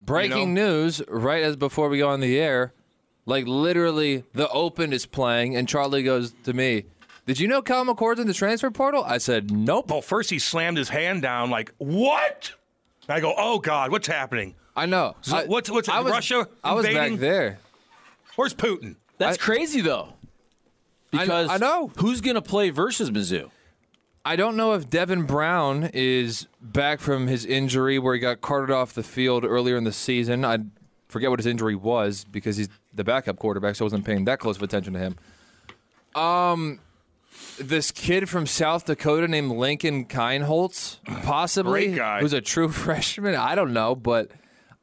Breaking news, right as before we go on the air, like literally the Open is playing, and Charlie goes to me, did you know Cal McCord's in the transfer portal? I said, nope. Well, first he slammed his hand down like, what? I go, oh, God, what's happening? I know. So what's Russia invading? I was back there. Where's Putin? That's crazy, though. Because I know. Who's going to play versus Mizzou? I don't know if Devin Brown is back from his injury where he got carted off the field earlier in the season. I forget what his injury was because he's the backup quarterback, so I wasn't paying that close of attention to him. This kid from South Dakota named Lincoln Kienholz, possibly, Great guy. who's a true freshman. I don't know, but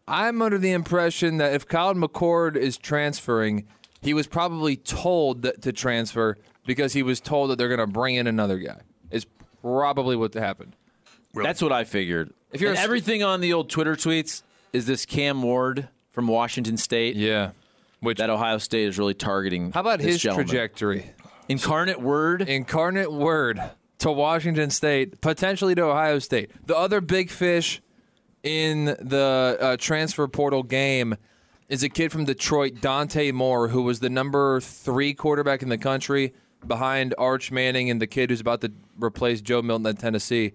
I'm under the impression that if Kyle McCord is transferring, he was probably told to transfer because he was told that they're going to bring in another guy. Is probably what happened. Really? That's what I figured. If you're everything on the old Twitter tweets is this Cam Ward from Washington State. Yeah. That Ohio State is really targeting. How about his gentleman. Trajectory? Incarnate Word to Washington State, potentially to Ohio State. The other big fish in the transfer portal game is a kid from Detroit, Dante Moore, who was the number 3 quarterback in the country behind Arch Manning and the kid who's about to replace Joe Milton at Tennessee.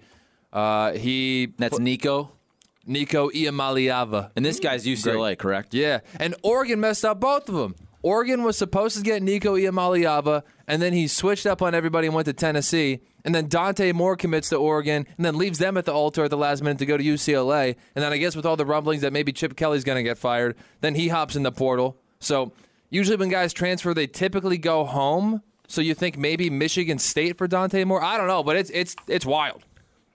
That's Nico Iamaleava. And this guy's UCLA, correct? Yeah. And Oregon messed up both of them. Oregon was supposed to get Nico Iamaleava, and then he switched up on everybody and went to Tennessee. And then Dante Moore commits to Oregon and then leaves them at the altar at the last minute to go to UCLA. And then I guess with all the rumblings that maybe Chip Kelly's going to get fired, then he hops in the portal. So usually when guys transfer, they typically go home. So you think maybe Michigan State for Dante Moore? I don't know, but it's wild.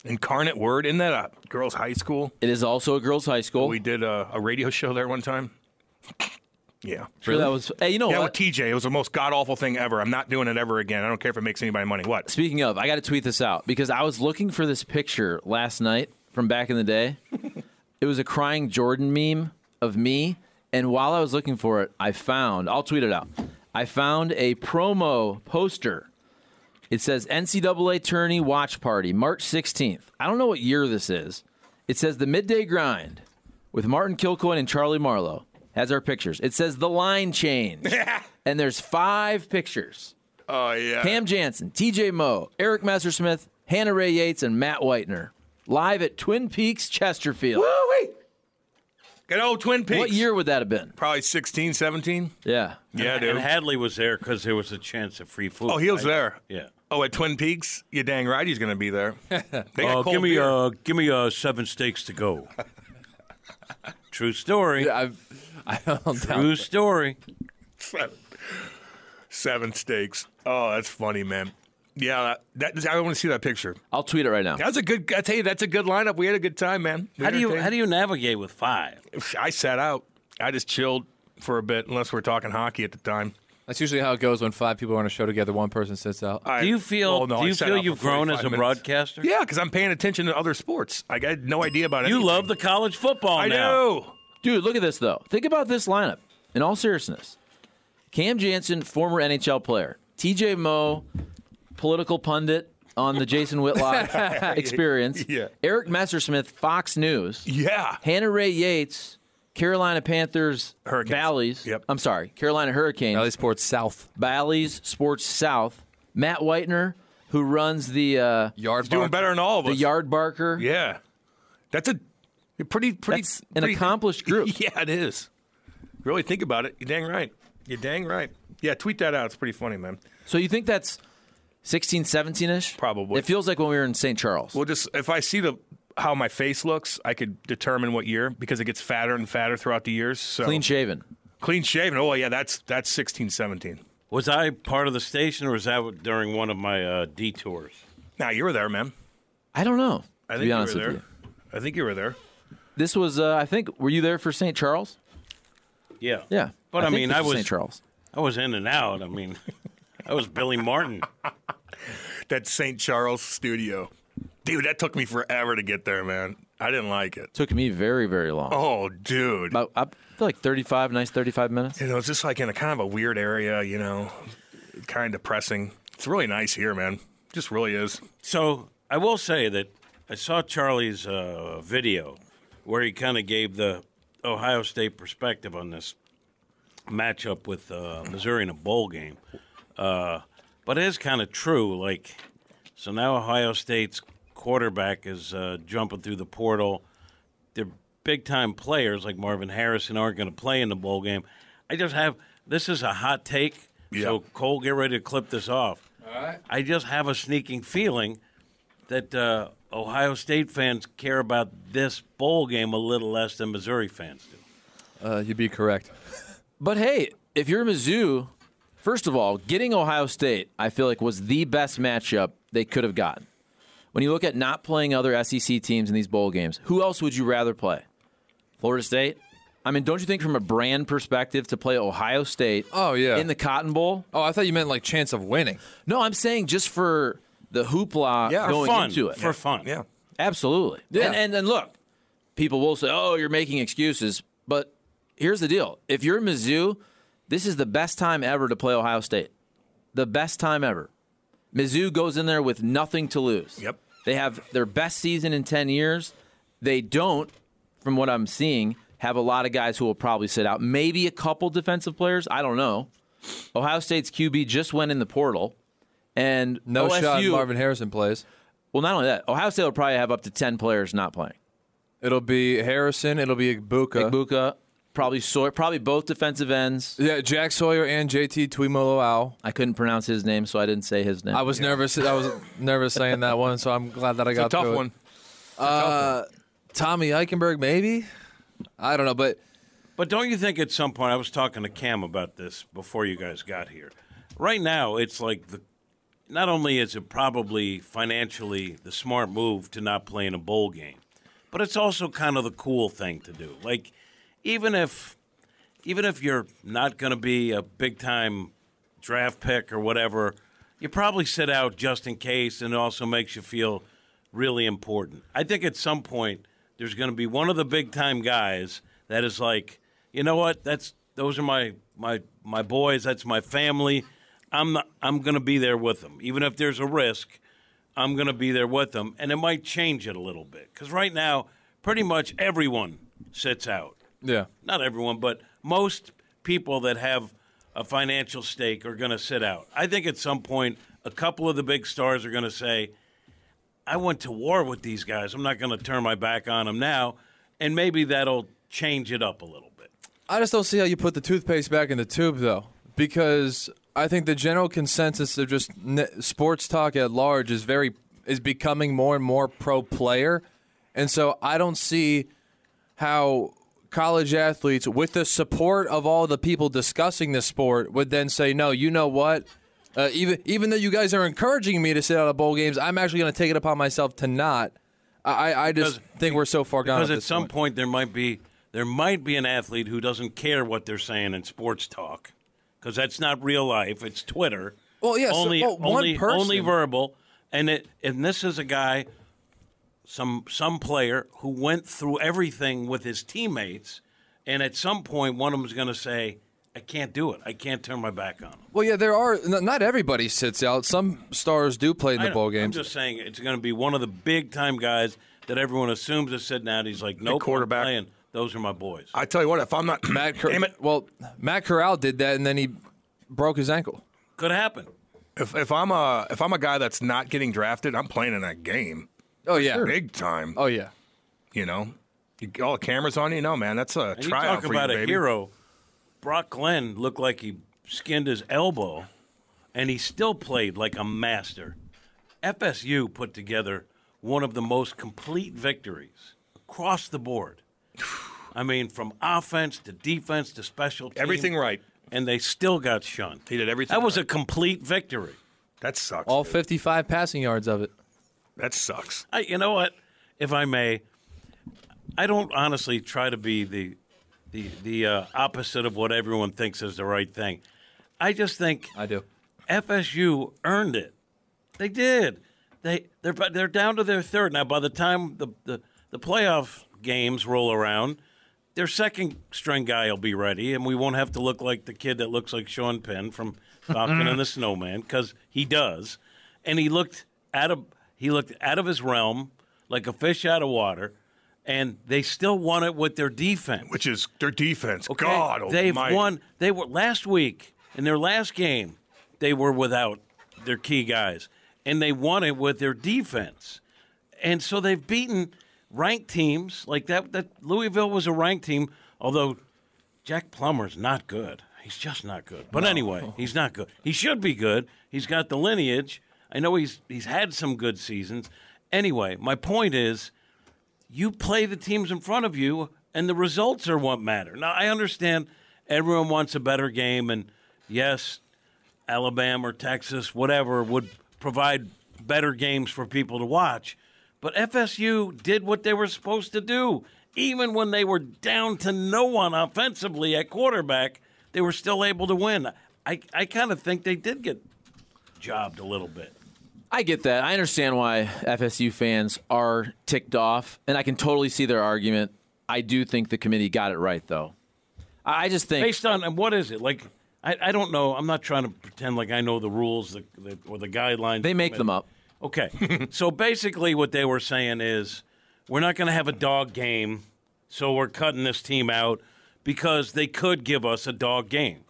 Incarnate Word, isn't that a girls' high school? It is also a girls' high school. We did a radio show there one time. Yeah. Sure, that was. Hey, you know what? With TJ, it was the most god-awful thing ever. I'm not doing it ever again. I don't care if it makes anybody money. What? Speaking of, I got to tweet this out because I was looking for this picture last night from back in the day. It was a crying Jordan meme of me, and while I was looking for it, I'll tweet it out. I found a promo poster. It says NCAA Tourney Watch Party, March 16th. I don't know what year this is. It says the Midday Grind with Martin Kilcoyne and Charlie Marlowe. Has our pictures. It says the line change. And there's 5 pictures. Oh, yeah. Cam Jansen, TJ Moe, Eric Messersmith, Hannah Ray Yates, and Matt Whitener. Live at Twin Peaks, Chesterfield. Woo-wee! Good old Twin Peaks. What year would that have been? Probably 16, 17. Yeah. Yeah, dude. And Hadley was there because there was a chance of free food. Oh, he was there. Yeah. Oh, at Twin Peaks? You're dang right he's going to be there. Give me 7 steaks to go. True story. I don't True story. 7 steaks. Oh, that's funny, man. Yeah, I want to see that picture. I'll tweet it right now. That's a good. I tell you, that's a good lineup. We had a good time, man. How do you navigate with 5? I sat out. I just chilled for a bit, unless we're talking hockey at the time. That's usually how it goes when 5 people are on a show together. One person sits out. Do you feel you've grown as a broadcaster? Yeah, because I'm paying attention to other sports. I had no idea about it. You love the college football now. I do. Dude, look at this, though. Think about this lineup. In all seriousness, Cam Jansen, former NHL player. TJ Moe, political pundit on the Jason Whitlock experience. Yeah. Eric Messersmith, Fox News. Yeah. Hannah Ray Yates, Carolina Panthers, Hurricanes. Bally's. Yep. I'm sorry, Carolina Hurricanes. Bally Sports South. Bally's Sports South. Matt Whitener, who runs the Yard. He's doing better than all of us. The Yard Barker. Yeah. That's a pretty. That's an accomplished group. Yeah, it is. Really think about it. You're dang right. You're dang right. Yeah, tweet that out. It's pretty funny, man. So you think that's 16, 17-ish? Probably. It feels like when we were in St. Charles. Well, just if I see how my face looks, I could determine what year because it gets fatter and fatter throughout the years. So. Clean shaven. Clean shaven. Oh, yeah, that's 16, 17. Was I part of the station, or was that during one of my detours? Nah, you were there, man. I don't know. I think to be you honest were there. with you. I think you were there. This was, I think, were you there for St. Charles? Yeah. Yeah. But I mean, I was St. Charles. I was in and out. I mean, I was Billy Martin. That St. Charles studio. Dude, that took me forever to get there, man. I didn't like it. Took me very, very long. Oh, dude. I feel like 35 minutes. You know, it's just like in a kind of a weird area, you know, kind of depressing. It's really nice here, man. It just really is. So I will say that I saw Charlie's video where he kind of gave the Ohio State perspective on this matchup with Missouri in a bowl game. But it is kind of true. Like, so now Ohio State's quarterback is jumping through the portal. They're big-time players like Marvin Harrison aren't going to play in the bowl game. This is a hot take, so Cole, get ready to clip this off. All right. I just have a sneaking feeling that Ohio State fans care about this bowl game a little less than Missouri fans do. You'd be correct. But hey, if you're Mizzou, first of all, getting Ohio State, I feel like was the best matchup they could have gotten. When you look at not playing other SEC teams in these bowl games, who else would you rather play? Florida State? I mean, don't you think from a brand perspective to play Ohio State in the Cotton Bowl? Oh, I thought you meant like chance of winning. No, I'm saying just for the hoopla going into it. For fun. Yeah. Absolutely. Yeah. And look, people will say, oh, you're making excuses. But here's the deal. If you're Mizzou, this is the best time ever to play Ohio State. The best time ever. Mizzou goes in there with nothing to lose. Yep. They have their best season in 10 years. They don't, from what I'm seeing, have a lot of guys who will probably sit out. Maybe a couple defensive players. I don't know. Ohio State's QB just went in the portal. And No OSU, shot Marvin Harrison plays. Well, not only that, Ohio State will probably have up to 10 players not playing. It'll be Harrison. It'll be Igbuka. Igbuka, probably Sawyer, probably both defensive ends. Yeah, Jack Sawyer and JT Tuimoloau. I couldn't pronounce his name, so I didn't say his name. I was nervous. I was nervous saying that one, so I'm glad that I got It's a tough through one. it. Tommy Eichenberg, maybe. I don't know, but But don't you think at some point, I was talking to Cam about this before you guys got here. Right now, it's like not only is it probably financially the smart move to not play in a bowl game, but it's also kind of the cool thing to do. Like, even if you're not going to be a big-time draft pick or whatever, you probably sit out just in case, and it also makes you feel really important. I think at some point there's going to be one of the big-time guys that is like, you know what, those are my boys, that's my family. I'm going to be there with them. Even if there's a risk, I'm going to be there with them, and it might change it a little bit. Because right now, pretty much everyone sits out. yeah. Not everyone, but most people that have a financial stake are going to sit out. I think at some point, a couple of the big stars are going to say, I went to war with these guys. I'm not going to turn my back on them now. And maybe that'll change it up a little bit. I just don't see how you put the toothpaste back in the tube, though, because I think the general consensus of just sports talk at large is becoming more and more pro-player. And so I don't see how college athletes, with the support of all the people discussing this sport, would then say, no, you know what? Even though you guys are encouraging me to sit out of bowl games, I'm actually going to take it upon myself to not. I just think we're so far gone. Because at some point there might be an athlete who doesn't care what they're saying in sports talk, because that's not real life. It's Twitter. Well, yeah, one person. Only verbal, and this is a guy, some player who went through everything with his teammates, and at some point one of them is going to say, I can't do it. I can't turn my back on him. Well, yeah, not everybody sits out. Some stars do play in the bowl games. I'm just saying it's going to be one of the big-time guys that everyone assumes is sitting out. He's like, nope, quarterback. I'm playing. Those are my boys. I tell you what, if I'm not damn it. Well, Matt Corral did that, and then he broke his ankle. Could happen. If I'm a guy that's not getting drafted, I'm playing in that game. Oh, yeah. Big time. Oh, yeah. You know, all the cameras on you. No, man, that's a And you tryout talk for about you, a baby. hero. Brock Glenn looked like he skinned his elbow, and he still played like a master. FSU put together one of the most complete victories across the board. I mean, from offense to defense to special teams. Everything right. And they still got shunned. He did everything That was right. a complete victory. That sucks. All dude. 55 passing yards of it. That sucks. You know what? If I may, I don't honestly try to be the opposite of what everyone thinks is the right thing. I just think I do. FSU earned it. They did. They're down to their third now. By the time the playoff games roll around, their second string guy will be ready, and we won't have to look like the kid that looks like Sean Penn from Falcon and the Snowman, because he does. And he looked out of his realm like a fish out of water. and they still won it with their defense. Which is their defense. Okay? God They've almighty. won. They were last week in their last game. They were without their key guys, and they won it with their defense. And so they've beaten ranked teams like that. That Louisville was a ranked team, although Jack Plummer's not good. He's just not good. But anyway, he's not good. He should be good. He's got the lineage. I know he's had some good seasons. Anyway, my point is, you play the teams in front of you, and the results are what matter. Now, I understand everyone wants a better game, and yes, Alabama or Texas, whatever, would provide better games for people to watch. But FSU did what they were supposed to do. Even when they were down to no one offensively at quarterback, they were still able to win. I kind of think they did get jobbed a little bit. I get that. I understand why FSU fans are ticked off, and I can totally see their argument. I do think the committee got it right, though. I just think... Based on, and what is it? Like, I don't know. I'm not trying to pretend like I know the rules or the guidelines. They make them up. Okay. So basically what they were saying is, we're not going to have a dog game, so we're cutting this team out because they could give us a dog game.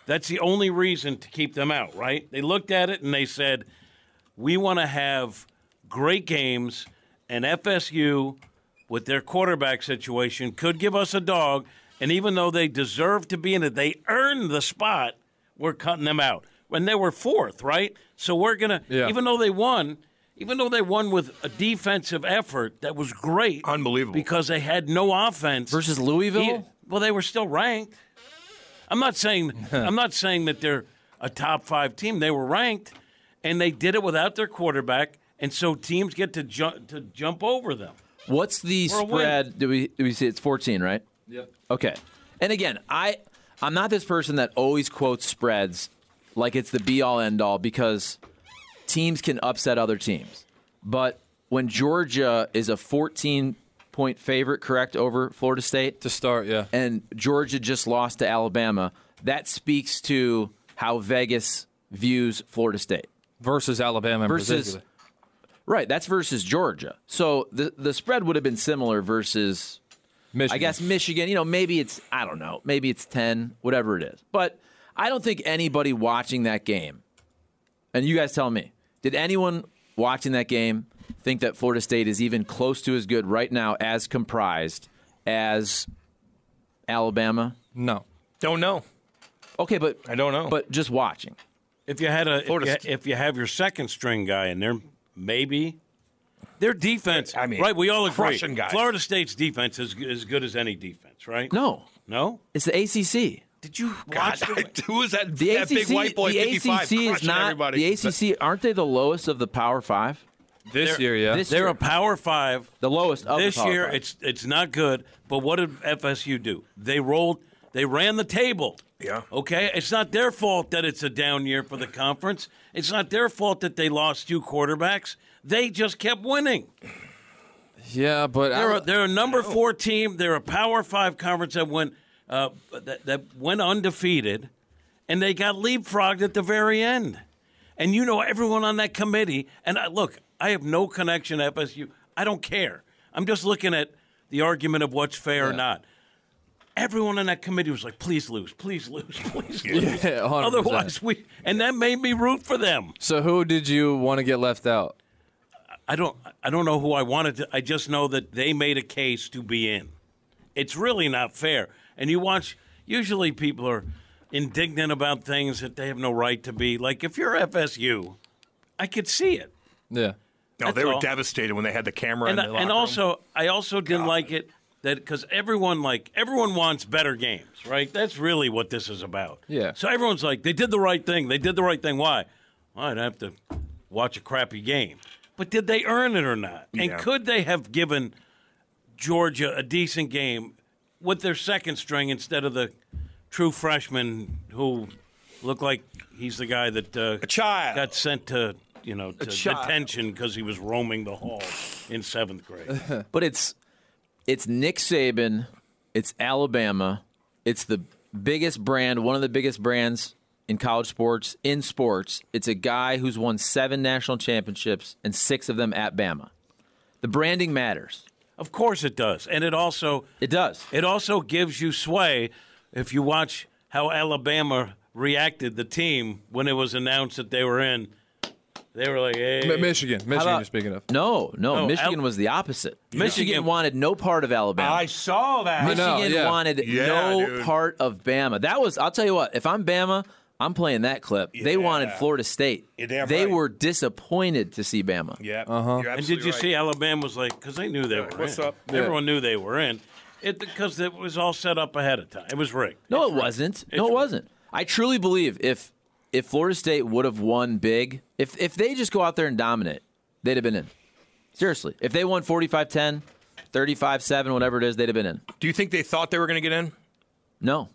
That's the only reason to keep them out, right? They looked at it and they said, we want to have great games, and FSU, with their quarterback situation, could give us a dog, and even though they deserve to be in it, they earned the spot, we're cutting them out. When they were fourth, right? So we're going to, even though they won with a defensive effort that was great. Unbelievable. Because they had no offense. Versus Louisville? Well, they were still ranked. I'm not saying that they're a top 5 team. They were ranked, and they did it without their quarterback, and so teams get to jump over them. What's the spread? Do we see it's 14, right? Yep. Okay. And again, I'm not this person that always quotes spreads like it's the be-all, end-all, because teams can upset other teams. But when Georgia is a 14-point favorite, correct, over Florida State? To start, yeah. And Georgia just lost to Alabama, that speaks to how Vegas views Florida State. Versus Alabama in particular. Right, that's versus Georgia. So the spread would have been similar versus, Michigan. I guess, Michigan. Maybe it's, I don't know, maybe it's 10, whatever it is. But I don't think anybody watching that game, and you guys tell me, did anyone watching that game think that Florida State is even close to as good right now as comprised as Alabama? No. Don't know. Okay, but I don't know. But just watching. If you have your second string guy in there, maybe their defense. I mean, right? We all agree. crushing guys. Florida State's defense is as good as any defense, right? No. It's the ACC. Did you God, watch who is that? The that ACC, big white boy, the 55, ACC is crushing not. everybody. The ACC, aren't they the lowest of the Power 5? This year, yeah. They're a Power 5. The lowest of This the Power year, 5. it's not good. But what did FSU do? They ran the table. Yeah. Okay? It's not their fault that it's a down year for the conference. It's not their fault that they lost 2 quarterbacks. They just kept winning. Yeah, but They're a number 4 team. They're a Power 5 conference that went undefeated, and they got leapfrogged at the very end. And everyone on that committee. And look, I have no connection to FSU. I don't care. I'm just looking at the argument of what's fair or not. Everyone on that committee was like, please lose, please lose, please lose. Yeah, 100%. Otherwise, and that made me root for them. So who did you want to get left out? I don't know who I wanted to. I just know that they made a case to be in. It's really not fair. And you watch, usually people are indignant about things that they have no right to be. Like, if you're FSU, I could see it. Yeah. No, they were devastated when they had the camera in the locker and room. also, I also didn't like it that because everyone wants better games, right? That's really what this is about. Yeah. So everyone's like, they did the right thing. They did the right thing. Why? Well, I'd have to watch a crappy game. But did they earn it or not? And could they have given Georgia a decent game with their second string instead of the true freshman who looked like he's the guy that a child got sent to detention because he was roaming the halls in 7th grade. But it's Nick Saban, it's Alabama, it's the biggest brand, one of the biggest brands in college sports, in sports. It's a guy who's won 7 national championships and 6 of them at Bama. The branding matters. Of course it does. And it does. It also gives you sway if you watch how Alabama reacted, the team, when it was announced that they were in. They were like, hey. Michigan, you're speaking of. No, Michigan was the opposite. Michigan wanted no part of Alabama. I saw that. Michigan wanted no part of Bama. I'll tell you what, if I'm Bama, I'm playing that clip. Yeah. They wanted Florida State. They were disappointed to see Bama. Yeah. And did you see Alabama was like, because they knew they were What's in. up? Everyone knew they were in. Because it was all set up ahead of time. It was rigged. No, it wasn't. No, it wasn't. I truly believe if Florida State would have won big, if they just go out there and dominate, they'd have been in. Seriously. If they won 45-10, 35-7, whatever it is, they'd have been in. Do you think they thought they were going to get in? No.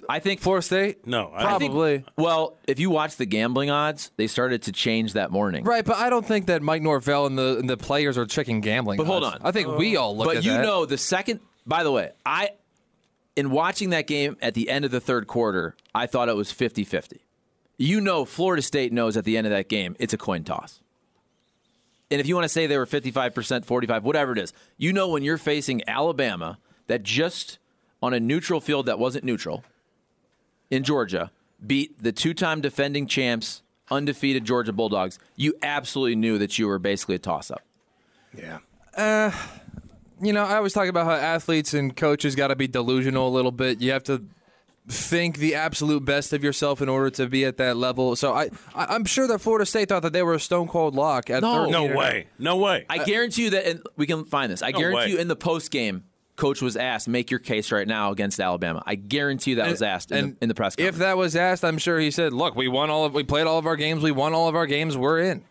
I think Florida State? No. Probably. Well, if you watch the gambling odds, they started to change that morning. Right, but I don't think that Mike Norvell and the players are checking gambling odds. But hold on. I think we all look at that. But you know, the second, by the way, in watching that game at the end of the third quarter, I thought it was 50-50. You know, Florida State knows at the end of that game, it's a coin toss. And if you want to say they were 55%, 45, whatever it is, you know when you're facing Alabama that just on a neutral field that wasn't neutral in Georgia beat the two-time defending champs, undefeated Georgia Bulldogs, you absolutely knew that you were basically a toss-up. Yeah. I always talk about how athletes and coaches got to be delusional a little bit. You have to think the absolute best of yourself in order to be at that level. So I'm sure that Florida State thought that they were a stone-cold lock at 13. No way. I guarantee you that, and we can find this, I guarantee you in the post-game, Coach was asked, make your case right now against Alabama. I guarantee you that was asked in the press conference. If that was asked, I'm sure he said, look, we played all of our games, we won all of our games, we're in.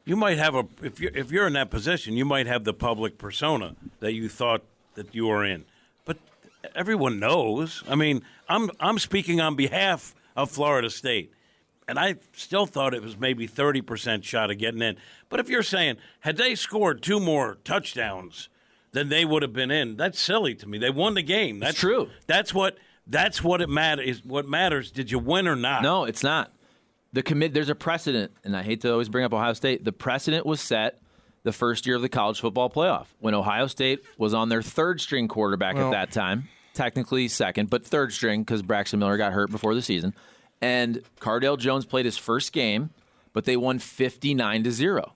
You might have if you're in that position, you might have the public persona that you thought that you were in. But everyone knows. I mean, I'm speaking on behalf of Florida State, and I still thought it was maybe 30% shot of getting in. But if you're saying, had they scored 2 more touchdowns, then they would have been in. That's silly to me. They won the game. That's true. That's what it matters. What matters? Did you win or not? No, it's not. There's a precedent, and I hate to always bring up Ohio State. The precedent was set the first year of the college football playoff when Ohio State was on their third-string quarterback at that time, technically second, but third string because Braxton Miller got hurt before the season. And Cardale Jones played his first game, but they won 59-0.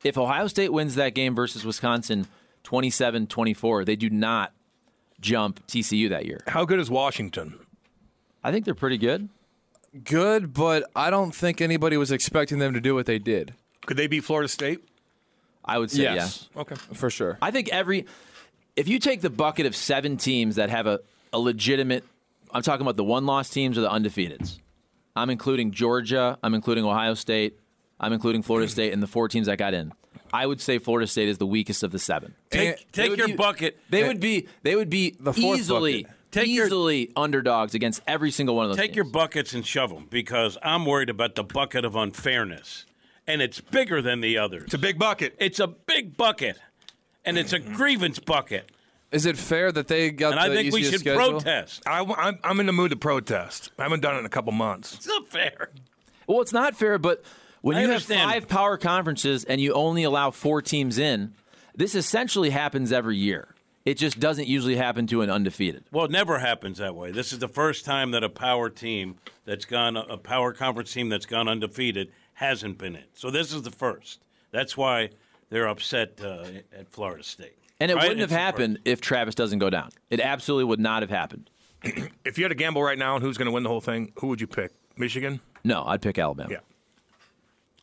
If Ohio State wins that game versus Wisconsin 27-24, they do not jump TCU that year. How good is Washington? I think they're pretty good. Good, but I don't think anybody was expecting them to do what they did. Could they beat Florida State? I would say yes. Okay. For sure. I think if you take the bucket of 7 teams that have a legitimate, I'm talking about the one-loss teams or the undefeateds. I'm including Georgia, I'm including Ohio State, I'm including Florida State, and the 4 teams that got in. I would say Florida State is the weakest of the 7. Take your bucket. They would be the easily underdogs against every single one of those Take teams. your buckets and shove them because I'm worried about the bucket of unfairness. And it's bigger than the others. It's a big bucket. It's a big bucket. And it's a grievance bucket. Is it fair that they got and I think we should schedule? protest. I'm in the mood to protest. I haven't done it in a couple months. It's not fair. Well, it's not fair, but when you have understand. 5 power conferences and you only allow 4 teams in, this essentially happens every year. It just doesn't usually happen to an undefeated. Well, it never happens that way. This is the first time that a power conference team that's gone undefeated hasn't been in. So this is the first. That's why they're upset at Florida State. And it Right? wouldn't have happened if Travis doesn't go down. It absolutely would not have happened. If you had to gamble right now on who's going to win the whole thing, who would you pick? Michigan? No, I'd pick Alabama.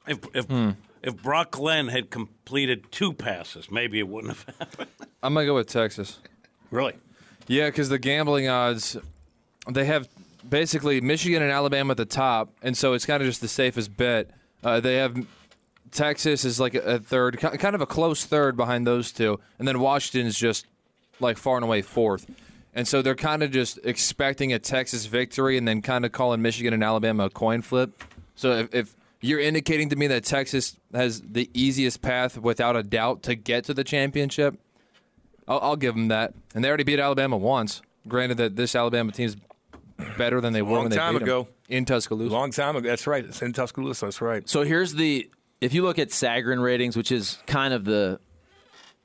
Yeah. If Brock Glenn had completed 2 passes, maybe it wouldn't have happened. I'm going to go with Texas. Really? Yeah, because the gambling odds, they have basically Michigan and Alabama at the top, and so it's kind of just the safest bet. They have Texas is like a third, kind of a close third behind those 2, and then Washington's just like far and away 4th. And so they're kind of just expecting a Texas victory and then kind of calling Michigan and Alabama a coin flip. So if you're indicating to me that Texas has the easiest path without a doubt to get to the championship, I'll give them that. And they already beat Alabama once. Granted that this Alabama team's better than they were when they beat them in Tuscaloosa. Long time ago. That's right. It's in Tuscaloosa. That's right. So here's if you look at Sagarin ratings, which is kind of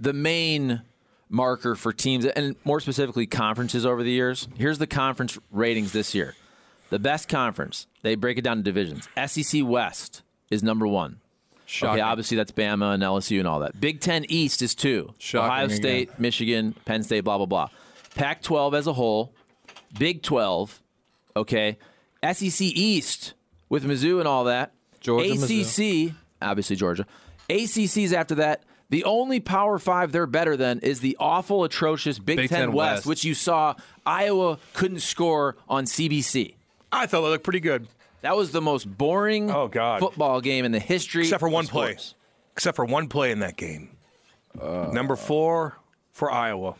the main marker for teams, and more specifically conferences over the years. Here's the conference ratings this year. The best conference, they break it down to divisions. SEC West is number 1. Shocking. Okay, obviously that's Bama and LSU and all that. Big Ten East is 2. Shocking Ohio State, again. Michigan, Penn State, blah, blah, blah. Pac-12 as a whole, Big 12, okay. SEC East with Mizzou and all that. Georgia, ACC, Mizzou. obviously Georgia. ACC's after that. The only Power 5 they're better than is the awful, atrocious Big Ten West, which you saw Iowa couldn't score on CBC. I thought it looked pretty good. That was the most boring football game in the history Except for of one sports. play. Except for one play in that game. Number 4 for Iowa.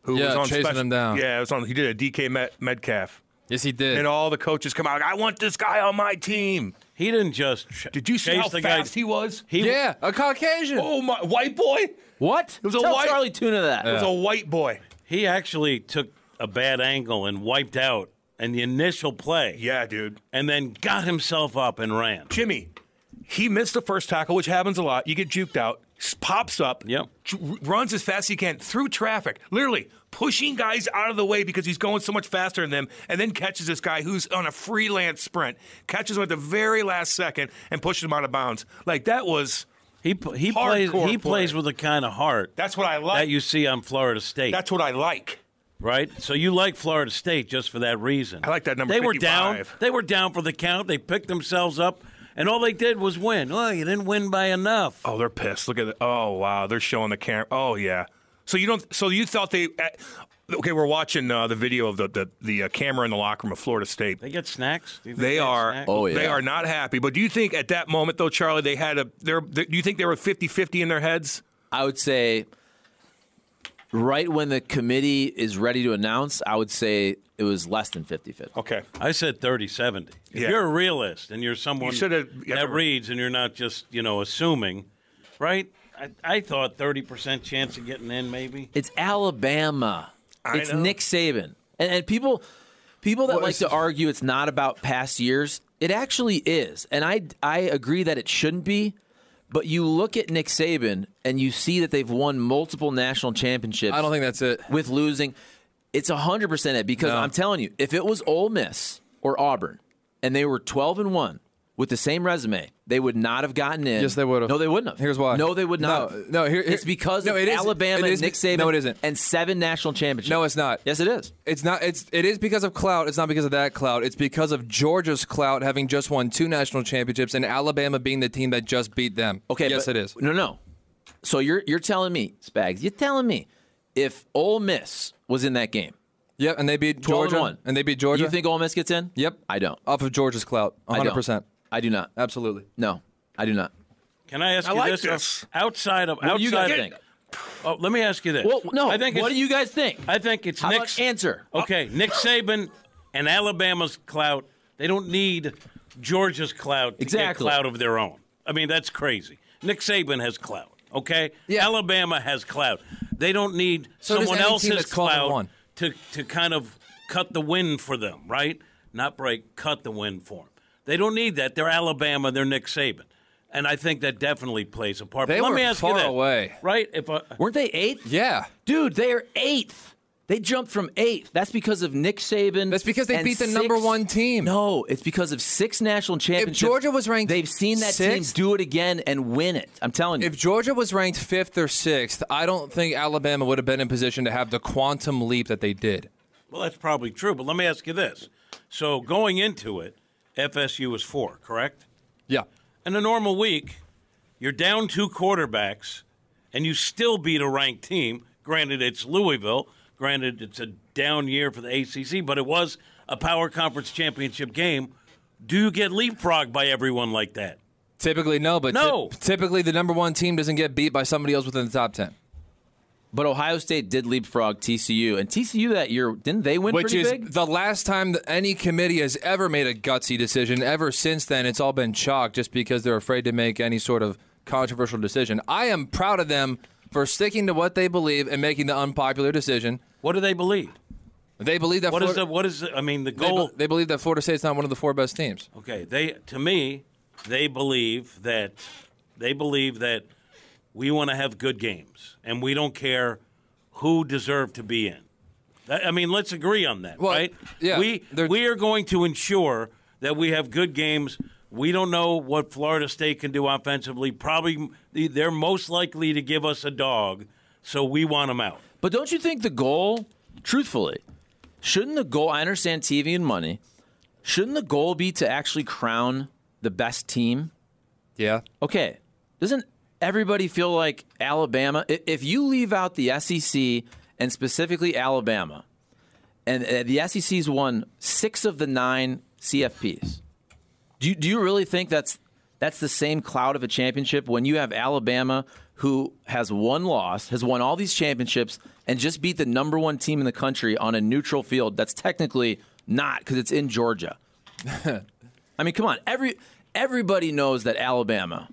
Who was on chasing special, him down. Yeah, it was on. He did a DK Metcalf. Yes, he did. And all the coaches come out. I want this guy on my team. He didn't just. Did you see chase how the fast guy. he was? Yeah, a Caucasian. Oh my, white boy. What? It was a Tell white- Charlie Tuna that. It was a white boy. He actually took a bad angle and wiped out in the initial play. Yeah, dude. And then got himself up and ran. Jimmy, he missed the first tackle, which happens a lot. You get juked out, pops up, Yep. runs as fast as he can through traffic, literally pushing guys out of the way because he's going so much faster than them, and then catches this guy who's on a freelance sprint, catches him at the very last second, and pushes him out of bounds. Like, that was He Hardcore plays play. with the kind of heart that's what I like. that you see on Florida State. That's what I like. Right? So you like Florida State just for that reason. I like that number They were 55. down. They were down for the count. They picked themselves up, and all they did was win. Oh, you didn't win by enough. Oh, they're pissed. Look at it. Oh, wow. They're showing the camera. Oh, yeah. So you don't. So you thought they. Okay, we're watching the video of the camera in the locker room of Florida State. They get snacks? Do you think They had are. snacks? Oh, yeah. They are not happy. But do you think at that moment, though, Charlie, they had do you think they were 50-50 in their heads? I would say right when the committee is ready to announce, I would say it was less than 50-50. Okay. I said 30-70. If Yeah. you're a realist and you're someone You should have- that reads and you're not just, assuming, right? I thought 30% chance of getting in, maybe. It's Alabama. I It's know. Nick Saban. And people that like to argue it's not about past years, it actually is. And I agree that it shouldn't be. But you look at Nick Saban and you see that they've won multiple national championships. I don't think that's it. With losing. It's 100% it. Because No. I'm telling you, if it was Ole Miss or Auburn and they were 12-1 with the same resume, they would not have gotten in. Yes, they would have. No, they wouldn't have. Here's why. No, they would not. No, it's because no, of it is- Alabama it and is- Nick Saban. no, it isn't. And 7 national championships. No, it's not. Yes, it is. It's not. It is because of clout. It's not because of that clout. It's because of Georgia's clout having just won 2 national championships and Alabama being the team that just beat them. Okay. Yes, but- it is. No. So you're telling me, Spags, you're telling me if Ole Miss was in that game, Yep, and they beat 12-1. Georgia. And they beat Georgia. you think Ole Miss gets in? Yep. I don't. Off of Georgia's clout, I don't. 100%. I do not. Absolutely. No, I do not. Can I ask I you like this? this. Outside of What do you guys outside- think? Oh, let me ask you this. Well, no. I think What it's- do you guys think? I think it's How Nick's about answer? Okay, Nick Saban and Alabama's clout. They don't need Georgia's clout to Exactly. get clout of their own. I mean, that's crazy. Nick Saban has clout. Okay, Yeah. Alabama has clout. They don't need So does someone any team else's that's 12-1. clout to kind of cut the win for them, right? Not break, cut the win for them. They don't need that. They're Alabama. They're Nick Saban. And I think that definitely plays a part. They But let were me ask far you this, away. right? Weren't they 8th? Yeah. Dude, they are 8th. They jumped from 8th. That's because of Nick Saban. That's because they and beat the 6 number 1 team. No, it's because of 6 national championships. Georgia was ranked they've seen that 6th? team do it again and win it. I'm telling you. If Georgia was ranked 5th or 6th, I don't think Alabama would have been in position to have the quantum leap that they did. Well, that's probably true, but let me ask you this. So going into it, FSU was 4, correct? Yeah. In a normal week, you're down 2 quarterbacks, and you still beat a ranked team. Granted, it's Louisville. Granted, it's a down year for the ACC, but it was a power conference championship game. Do you get leapfrogged by everyone like that? Typically, no, but No. typically the number 1 team doesn't get beat by somebody else within the top 10. But Ohio State did leapfrog TCU. And TCU that year, didn't they win Which pretty is big? the last time that any committee has ever made a gutsy decision. Ever since then, it's all been chalk just because they're afraid to make any sort of controversial decision. I am proud of them for sticking to what they believe and making the unpopular decision. What do they believe? They believe that What is the goal? They believe that Florida State's not one of the 4 best teams. Okay, they believe that we want to have good games, and we don't care who deserved to be in. I mean, let's agree on that, right? Yeah, we are going to ensure that we have good games. We don't know what Florida State can do offensively. Probably they're most likely to give us a dog, so we want them out. But don't you think the goal, truthfully, shouldn't the goal, I understand TV and money, shouldn't the goal be to actually crown the best team? Yeah. Okay. Doesn't everybody feel like Alabama, if you leave out the SEC and specifically Alabama, and the SEC's won 6 of the 9 CFPs, do you really think that's the same cloud of a championship when you have Alabama, who has one loss, has won all these championships, and just beat the number 1 team in the country on a neutral field that's technically not because it's in Georgia? I mean, come on. Everybody knows that Alabama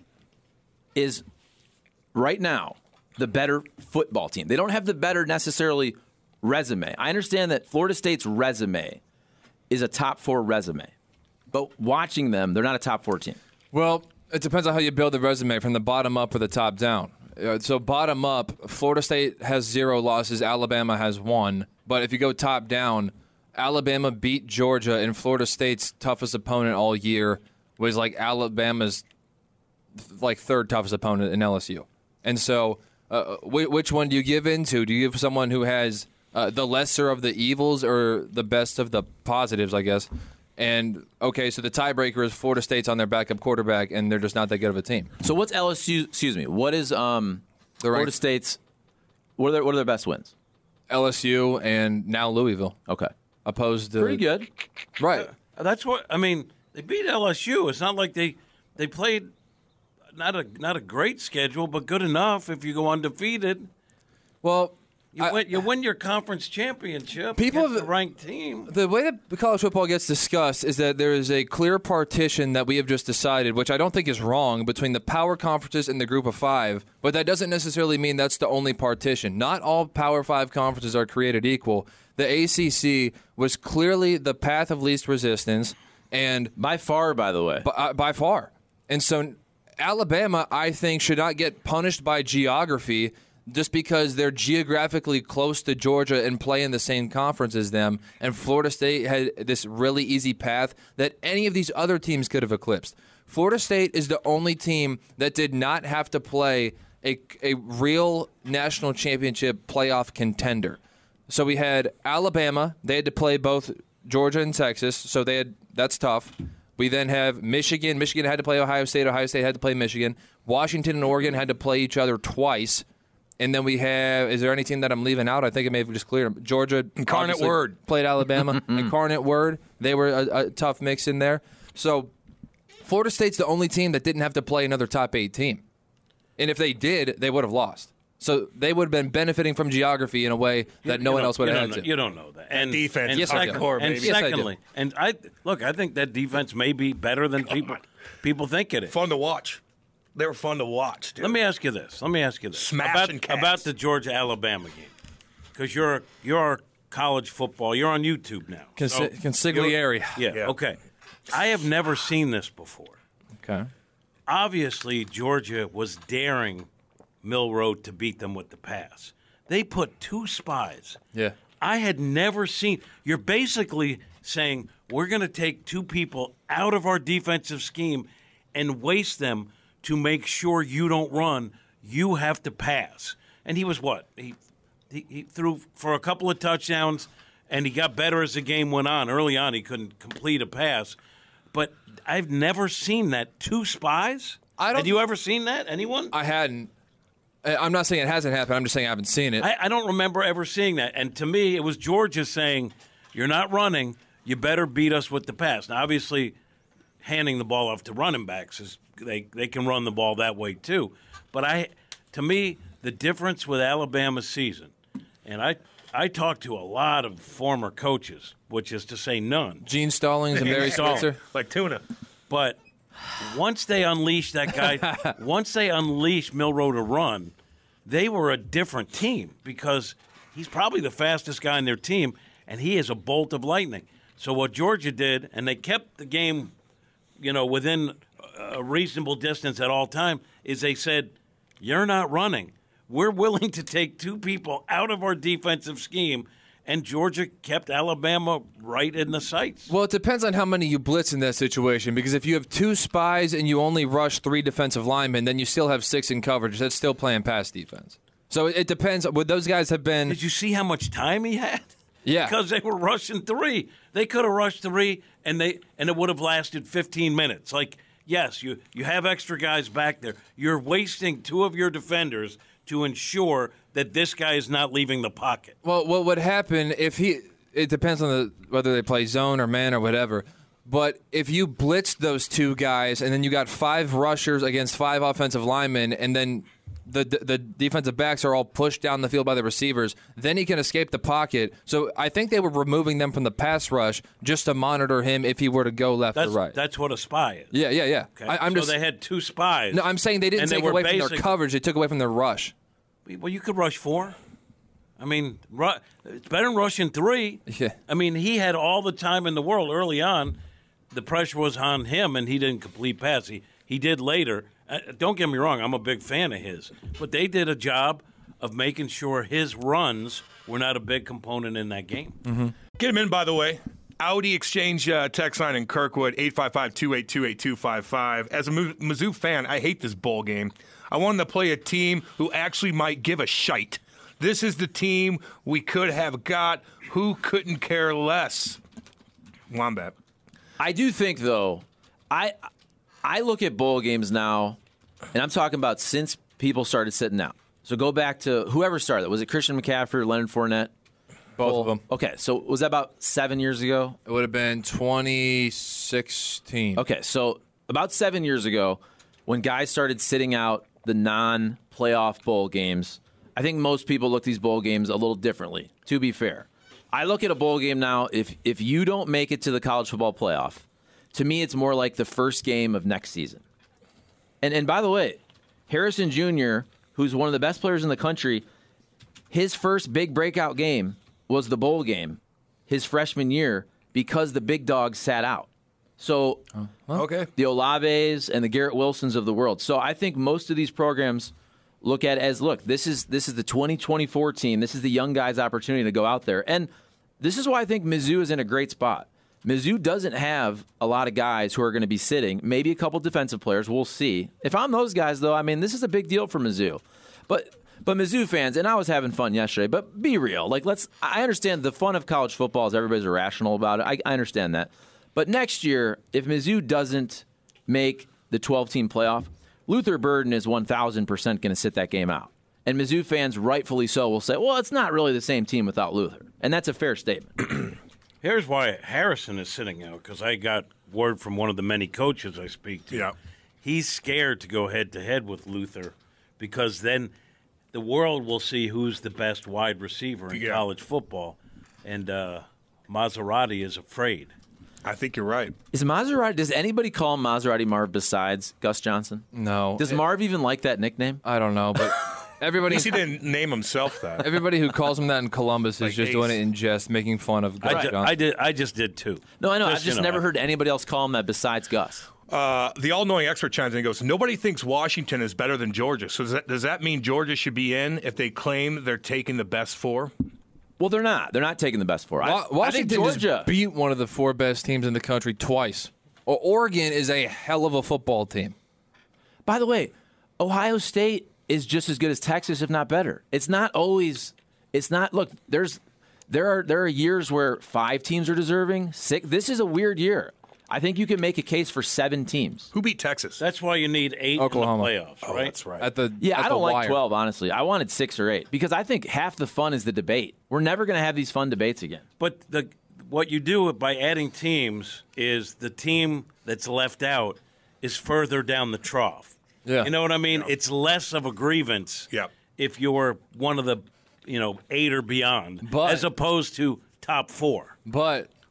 is right now the better football team. They don't have the better necessarily resume. I understand that Florida State's resume is a top 4 resume, but watching them, they're not a top 4 team. Well, it depends on how you build the resume, from the bottom up or the top down. So bottom up, Florida State has 0 losses, Alabama has 1. But if you go top down, Alabama beat Georgia, and Florida State's toughest opponent all year was like Alabama's like 3rd toughest opponent in LSU. And so which one do you give into? Do you give someone who has the lesser of the evils or the best of the positives, I guess? And, okay, so the tiebreaker is Florida State's on their backup quarterback, and they're just not that good of a team. So what's LSU, what is Florida State's, what are their best wins? LSU and now Louisville. Okay. Opposed to... Pretty good. Right. That's what, I mean, they beat LSU. It's not like they played not a great schedule, but good enough if you go undefeated. Well... You win your conference championship people against the ranked team. The way that college football gets discussed is that there is a clear partition that we have just decided, which I don't think is wrong, between the power conferences and the group of 5, but that doesn't necessarily mean that's the only partition. Not all Power 5 conferences are created equal. The ACC was clearly the path of least resistance, and by far, by the way. By far. And so Alabama, I think, should not get punished by geography just because they're geographically close to Georgia and play in the same conference as them, and Florida State had this really easy path that any of these other teams could have eclipsed. Florida State is the only team that did not have to play a real national championship playoff contender. So we had Alabama. They had to play both Georgia and Texas, so that's tough. We then have Michigan. Michigan had to play Ohio State. Ohio State had to play Michigan. Washington and Oregon had to play each other twice. And then we have, is there any team that I'm leaving out? I think it may have just cleared. Georgia Incarnate Word played Alabama. Incarnate Word. They were a tough mix in there. So Florida State's the only team that didn't have to play another top 8 team. And if they did, they would have lost. So they would have been benefiting from geography in a way that no one else would have had to. You don't know that. And defense. And yes, hardcore, and baby. secondly, and I think that defense may be better than people think it is. Fun to watch. They were fun to watch, dude. Let me ask you this. Smashing cats. About the Georgia-Alabama game. Because you're college football. You're on YouTube now. Consigliere. Yeah, okay. I have never seen this before. Okay. Obviously, Georgia was daring Milroe to beat them with the pass. They put 2 spies. Yeah. I had never seen. You're basically saying we're going to take 2 people out of our defensive scheme and waste them to make sure you don't run. You have to pass. And he was what? He threw for a couple of touchdowns, and he got better as the game went on. Early on, he couldn't complete a pass. But I've never seen that. 2 spies? Had you ever seen that? Anyone? I hadn't. I'm not saying it hasn't happened. I'm just saying I haven't seen it. I don't remember ever seeing that. And to me, it was Georgia saying, you're not running. You better beat us with the pass. Now, obviously, handing the ball off to running backs is they can run the ball that way too. But to me, the difference with Alabama's season, and I talked to a lot of former coaches, which is to say none. Gene Stallings and Barry Switzer. Like tuna. But once they unleashed that guy, once they unleashed Milroe to run, they were a different team because he's probably the fastest guy in their team, and he is a bolt of lightning. So what Georgia did, and they kept the game, within a reasonable distance at all time, is they said, you're not running. We're willing to take 2 people out of our defensive scheme, and Georgia kept Alabama right in the sights. Well, it depends on how many you blitz in that situation, because if you have 2 spies and you only rush 3 defensive linemen, then you still have 6 in coverage. That's still playing pass defense. So it depends. Would those guys have been... Did you see how much time he had? Yeah. Because they were rushing 3. They could have rushed 3, and it would have lasted 15 minutes. Like, yes, you have extra guys back there. You're wasting 2 of your defenders to ensure that this guy is not leaving the pocket. Well, what would happen if it depends on whether they play zone or man or whatever, but if you blitzed those 2 guys and then you got 5 rushers against 5 offensive linemen and then the defensive backs are all pushed down the field by the receivers, then he can escape the pocket. So I think they were removing them from the pass rush just to monitor him if he were to go left or right. That's what a spy is. Yeah. Okay. So they had 2 spies. No, I'm saying they didn't take away from their coverage. They took away from their rush. Well, you could rush 4. I mean, it's better than rushing 3. Yeah. I mean, he had all the time in the world early on. The pressure was on him, and he didn't complete pass. He did later. Don't get me wrong, I'm a big fan of his. But they did a job of making sure his runs were not a big component in that game. Mm-hmm. Get him in, by the way. Audi Exchange text line in Kirkwood, 855-282-8255. As a Mizzou fan, I hate this bowl game. I wanted to play a team who actually might give a shite. This is the team we could have got. Who couldn't care less? Wombat. I do think, though, I look at bowl games now, and I'm talking about since people started sitting out. So go back to whoever started. Was it Christian McCaffrey or Leonard Fournette? Both of them. Okay, so was that about 7 years ago? It would have been 2016. Okay, so about 7 years ago, when guys started sitting out the non-playoff bowl games, I think most people look at these bowl games a little differently, to be fair. I look at a bowl game now, if you don't make it to the college football playoff, to me it's more like the first game of next season. And by the way, Harrison Jr., who's one of the best players in the country, his first big breakout game was the bowl game his freshman year because the big dogs sat out. So Okay. the Olaves and the Garrett Wilsons of the world. So I think most of these programs look at it as, look, this is the 2024 team. This is the young guys' opportunity to go out there. And this is why I think Mizzou is in a great spot. Mizzou doesn't have a lot of guys who are going to be sitting. Maybe a couple defensive players. We'll see. If I'm those guys, though, I mean, this is a big deal for Mizzou. But Mizzou fans, and I was having fun yesterday, but be real. I understand the fun of college football is everybody's irrational about it. I understand that. But next year, if Mizzou doesn't make the 12-team playoff, Luther Burden is 1,000% going to sit that game out. And Mizzou fans, rightfully so, will say, well, it's not really the same team without Luther. And that's a fair statement. Here's why Harrison is sitting out, because I got word from one of the many coaches I speak to. Yeah. He's scared to go head-to-head with Luther because then the world will see who's the best wide receiver in college football. And Maserati is afraid. I think you're right. Does anybody call him Maserati Marv besides Gus Johnson? No. Does Marv even like that nickname? I don't know, but everybody He didn't name himself that. everybody who calls him that in Columbus is just doing it in jest, making fun of Gus Johnson. I just did too. No, I know. I've just never heard anybody else call him that besides Gus. The all-knowing expert chimes in and goes, nobody thinks Washington is better than Georgia. So does that mean Georgia should be in if they claim they're taking the best 4? Well, they're not. They're not taking the best 4. I think Washington Georgia just beat one of the 4 best teams in the country twice. Oregon is a hell of a football team. By the way, Ohio State is just as good as Texas, if not better. It's not always. It's not. Look, there are years where 5 teams are deserving. 6. This is a weird year. I think you can make a case for 7 teams. Who beat Texas? That's why you need 8 Oklahoma. in the playoffs, right? Oh, that's right. I don't like wire. 12, honestly. I wanted 6 or 8 because I think half the fun is the debate. We're never going to have these fun debates again. But what you do by adding teams is the team that's left out is further down the trough. Yeah. You know what I mean? Yeah. It's less of a grievance if you're one of the 8 or beyond, as opposed to top 4.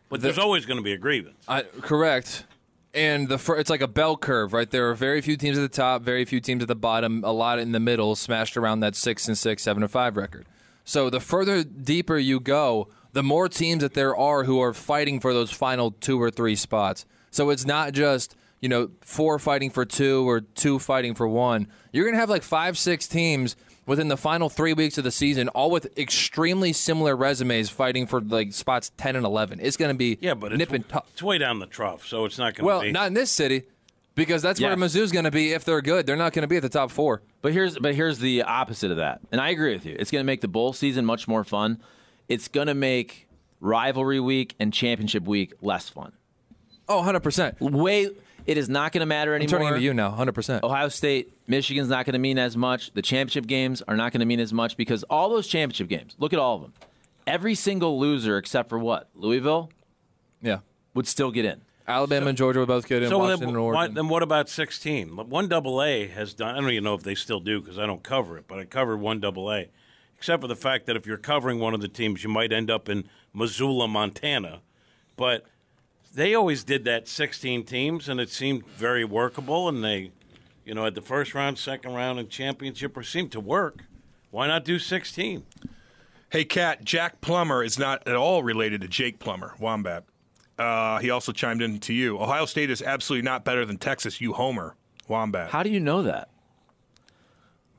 But there's always going to be a grievance. Correct. And it's like a bell curve, right? There are very few teams at the top, very few teams at the bottom, a lot in the middle, smashed around that 6-6, 7-5 record. So the further deeper you go, the more teams that there are who are fighting for those final 2 or 3 spots. So it's not just 4 fighting for 2 or 2 fighting for 1. You're going to have like 5-6 teams within the final 3 weeks of the season, all with extremely similar resumes fighting for like spots 10 and 11. It's going to be nip and tuck. It's way down the trough, so it's not going to be. Well, not in this city, because that's where Mizzou's going to be if they're good. They're not going to be at the top 4. But here's the opposite of that, and I agree with you. It's going to make the bowl season much more fun. It's going to make rivalry week and championship week less fun. Oh, 100%. It is not going to matter anymore. I'm turning to you now, 100%. Ohio State, Michigan's not going to mean as much. The championship games are not going to mean as much because all those championship games, look at all of them. Every single loser except for what? Louisville? Yeah. Would still get in. Alabama and Georgia would both get in. Washington and Oregon. Then what about 16? 1AA has done, I don't even know if they still do because I don't cover it, but I covered 1AA. Except for the fact that if you're covering one of the teams, you might end up in Missoula, Montana. But they always did that 16 teams, and it seemed very workable. And they, at the first round, second round, and championship seemed to work. Why not do 16? Hey, Kat, Jack Plummer is not at all related to Jake Plummer, Wombat. He also chimed in to you. Ohio State is absolutely not better than Texas, you homer, Wombat. How do you know that?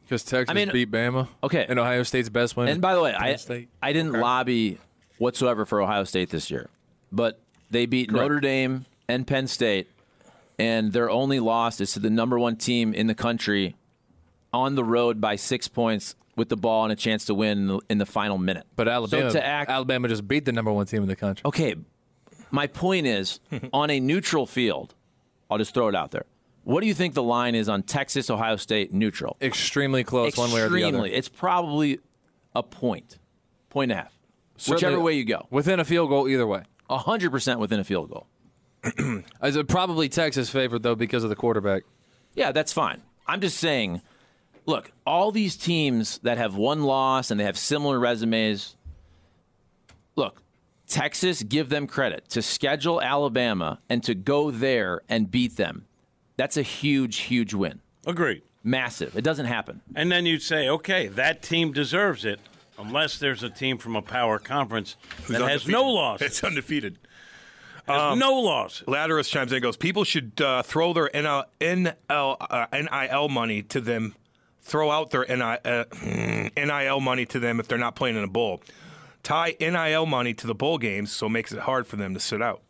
Because Texas beat Bama. Okay. And Ohio State's best win. And by the way, I didn't lobby whatsoever for Ohio State this year. But they beat Notre Dame and Penn State, and their only loss is to the number 1 team in the country on the road by 6 points with the ball and a chance to win in the final minute. But Alabama just beat the number 1 team in the country. Okay, my point is, on a neutral field, I'll just throw it out there. What do you think the line is on Texas, Ohio State, neutral? Extremely close, one way or the other. It's probably a point and a half. Whichever way you go. Within a field goal either way. 100% within a field goal. Probably Texas favored, though, because of the quarterback. Yeah, that's fine. I'm just saying, look, all these teams that have one loss and they have similar resumes, look, Texas, give them credit. To schedule Alabama and to go there and beat them, that's a huge, huge win. Agreed. Massive. It doesn't happen. And then you'd say, okay, that team deserves it, unless there's a team from a power conference that has no loss. It's undefeated. No loss. Ladderus chimes in and goes, people should throw their NIL money to them, throw out their NIL money to them if they're not playing in a bowl. Tie NIL money to the bowl games, so it makes it hard for them to sit out.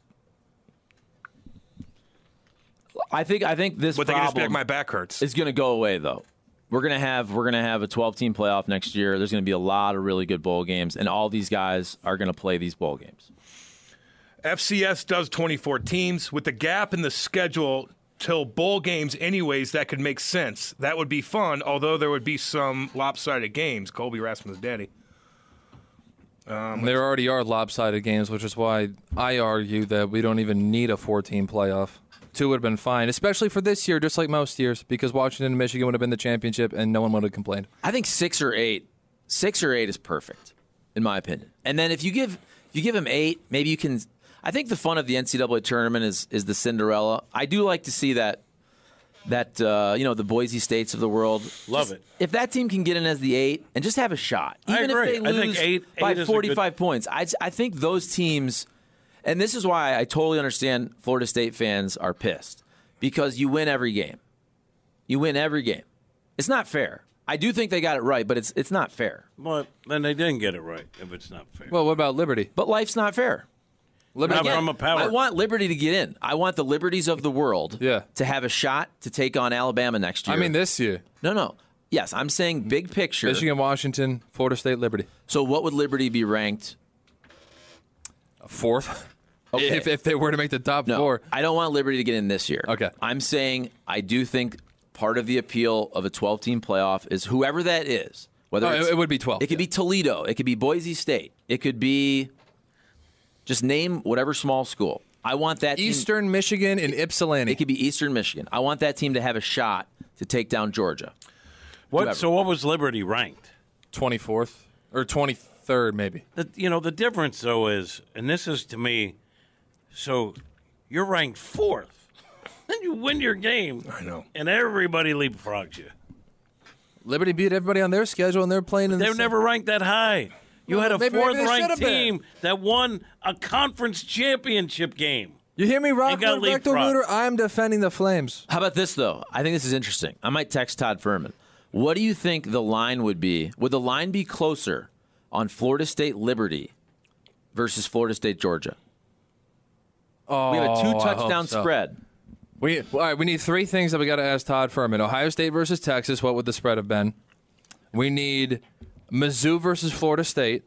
I think this but they can just be like, my back hurts. Is going to go away, though. We're gonna have a 12-team playoff next year. There's going to be a lot of really good bowl games, and all these guys are going to play these bowl games. FCS does 24 teams. With the gap in the schedule till bowl games anyways, that could make sense. That would be fun, although there would be some lopsided games. Colby Rasmus' daddy. There already are lopsided games, which is why I argue that we don't even need a 4-team playoff. 2 would have been fine, especially for this year, just like most years, because Washington and Michigan would have been the championship and no one would have complained. I think 6 or 8 is perfect, in my opinion. And then if you give them 8, maybe you can. I think the fun of the NCAA tournament is the Cinderella. I do like to see that the Boise States of the world. Love it. If that team can get in as the 8 and just have a shot, even I agree. if they lose I think 8 by is 45 points, I think those teams. And this is why I totally understand Florida State fans are pissed, because you win every game. You win every game. It's not fair. I do think they got it right, but it's not fair. Well, then they didn't get it right if it's not fair. Well, what about Liberty? But life's not fair. Not from a power. I want Liberty to get in. I want the Liberties of the world to have a shot to take on Alabama next year. I mean, this year. No. Yes, I'm saying big picture. Michigan, Washington, Florida State, Liberty. So what would Liberty be ranked? 4th. Okay. If they were to make the top 4. I don't want Liberty to get in this year. Okay. I'm saying I do think part of the appeal of a 12-team playoff is whoever that is. Whether it would be 12. It could be Toledo. It could be Boise State. It could be just name whatever small school. I want that Eastern team, Michigan and Ypsilanti. It could be Eastern Michigan. I want that team to have a shot to take down Georgia. So what was Liberty ranked? 24th or 23rd, maybe. The difference, though, is, and this is to me, so you're ranked 4th. Then you win your game. I know. And everybody leapfrogs you. Liberty beat everybody on their schedule, and they're playing in They were never ranked that high. You had a maybe 4th-ranked team that won a conference championship game. You hear me, Ain't got Rockwood Rectal leapfrog. Rooter? I'm defending the Flames. How about this, though? I think this is interesting. I might text Todd Furman. What do you think the line would be? Would the line be closer on Florida State Liberty versus Florida State Georgia? Oh, We have a I two-touchdown hope so. spread. All right, we need three things that we got to ask Todd Furman. Ohio State versus Texas, what would the spread have been? We need Mizzou versus Florida State,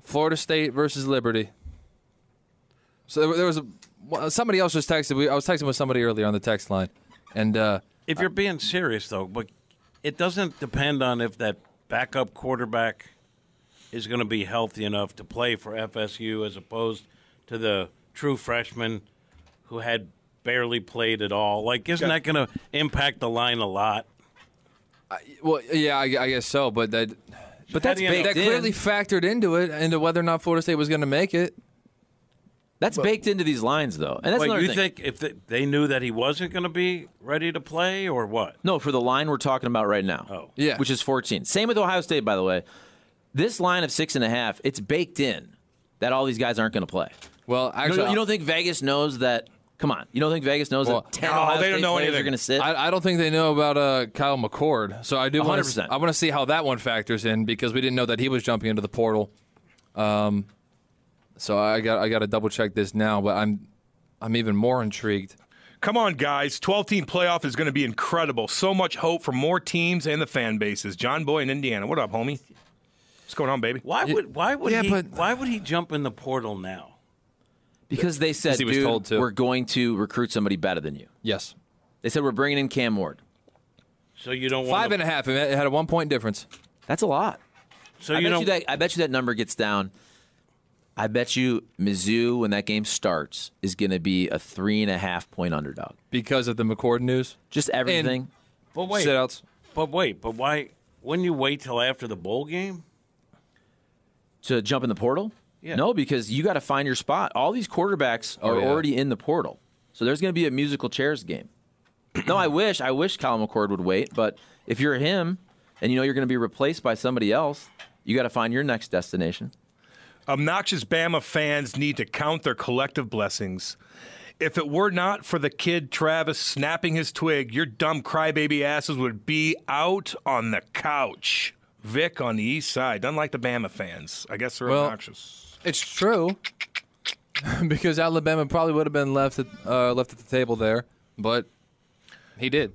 Florida State versus Liberty. So there was somebody else just texted. I was texting with somebody earlier on the text line, and If you're being serious, though, but it doesn't depend on if that backup quarterback is going to be healthy enough to play for FSU as opposed to the true freshman who had barely played at all. Like, isn't that going to impact the line a lot? well, yeah, I guess so. But that's do you know? that clearly factored into whether or not Florida State was going to make it. That's baked into these lines, though. And that's Wait, another you thing. think if they knew that he wasn't going to be ready to play or what? No, for the line we're talking about right now. Oh. Yeah. Which is 14. Same with Ohio State, by the way. This line of 6.5, it's baked in that all these guys aren't going to play. Well, actually, You don't think Vegas knows that? Come on. You don't think Vegas knows that 10 no, Ohio they don't State know players anything. are going to sit? I don't think they know about Kyle McCord, so I do want 100%. to. I want to see how that one factors in because we didn't know that he was jumping into the portal. So I got to double check this now, but I'm even more intrigued. Come on, guys. 12-team playoff is going to be incredible. So much hope for more teams and the fan bases. John Boy in Indiana. What up, homie? What's going on, baby? Why but- would he jump in the portal now? Because they said, he was dude, told to. we're going to recruit somebody better than you. Yes, They said we're bringing in Cam Ward. So you don't want 5.5. It had a 1 point difference. That's a lot. So I you don't. bet you that number gets down. I bet you Mizzou, when that game starts, is going to be a 3.5 point underdog. Because of the McCord news. Just everything. But wait. Sit-outs. But why? Wouldn't you wait till after the bowl game? To jump in the portal? Yeah. No, because you got to find your spot. All these quarterbacks are yeah. already in the portal. So there's going to be a musical chairs game. No, I wish Kyle McCord would wait, but if you're him and you know you're going to be replaced by somebody else, you got to find your next destination. Obnoxious Bama fans need to count their collective blessings. If it were not for the kid Travis snapping his twig, your dumb crybaby asses would be out on the couch. Vic on the east side. Doesn't like the Bama fans. I guess they're obnoxious. It's true. Because Alabama probably would have been left at the table there, but he did.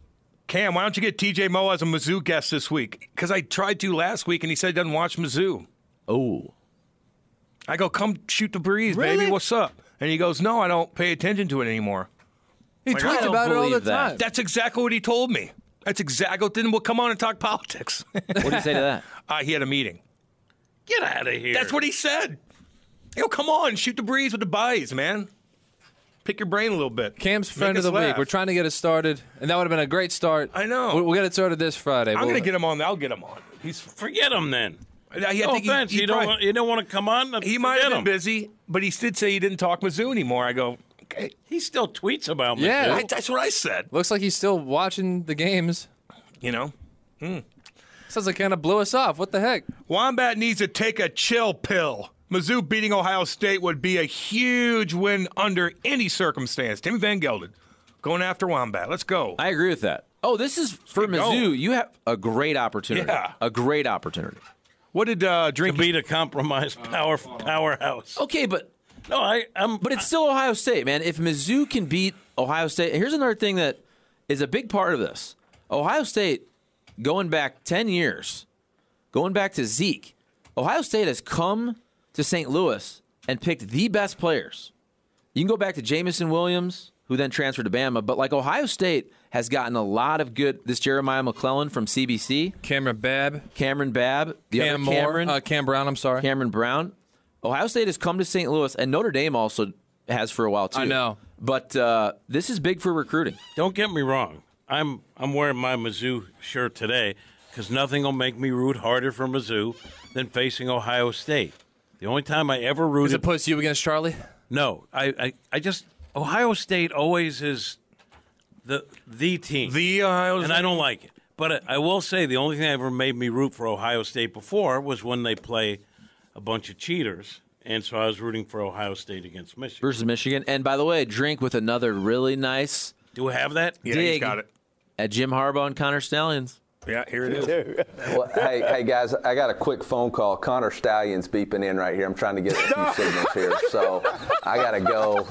Cam, why don't you get TJ Moe as a Mizzou guest this week? Because I tried to last week, and he said he doesn't watch Mizzou. Oh. I go, come shoot the breeze, Really? baby. What's up? And he goes, no, I don't pay attention to it anymore. He Like, I tweets don't about it all the believe that. time. That's exactly what he told me. That's exactly. Then we'll come on and talk politics. What do you say to that? He had a meeting. Get out of here. That's what he said. Yo, come on, shoot the breeze with the buys, man. Pick your brain a little bit. Cam's Make friend of us the week. laugh. We're trying to get it started, and that would have been a great start. I know. We'll get it started this Friday. I'm going to get him on. I'll get him on. He's. Forget him then. I No think offense. he You probably- don't want to come on? He might have Forget been him. busy, but he did say he didn't talk Mizzou anymore. I go, okay. He still tweets about me. Yeah. too. That's what I said. Looks like he's still watching the games. You know? Sounds like kind of blew us off. What the heck? Wombat needs to take a chill pill. Mizzou beating Ohio State would be a huge win under any circumstance. Timmy Van Gelden going after Wombat. Let's go. I agree with that. Oh, this is for Keep Mizzou. going. You have a great opportunity. Yeah. A great opportunity. What did To Drink? beat a compromised powerhouse. Okay, but No, I'm. But it's still Ohio State, man. If Mizzou can beat Ohio State, and here's another thing that is a big part of this. Ohio State, going back 10 years, going back to Zeke, Ohio State has come to St. Louis and picked the best players. You can go back to Jamison Williams, who then transferred to Bama, but like Ohio State has gotten a lot of good. This Jeremiah McClellan from CBC, Cameron Babb, Cameron Babb, the Cam other Moore, Cameron, Cam Brown. I'm sorry. Cameron Brown. Ohio State has come to St. Louis, and Notre Dame also has for a while too. I know. But this is big for recruiting. Don't get me wrong. I'm wearing my Mizzou shirt today because nothing will make me root harder for Mizzou than facing Ohio State. The only time I ever Is rooted it puts you against Charlie? No, I just Ohio State always is the team. The Ohio and I don't like it. But I will say the only thing that ever made me root for Ohio State before was when they play a bunch of cheaters and so I was rooting for Ohio State against Michigan. Versus Michigan. And by the way, drink with another really nice Do we have that? Yeah, he's dig got it. at Jim Harbaugh and Connor Stallions. Yeah, here it is. Well, hey, guys, I got a quick phone call. Connor Stallion's beeping in right here. I'm trying to get a few signals here, so I got to go.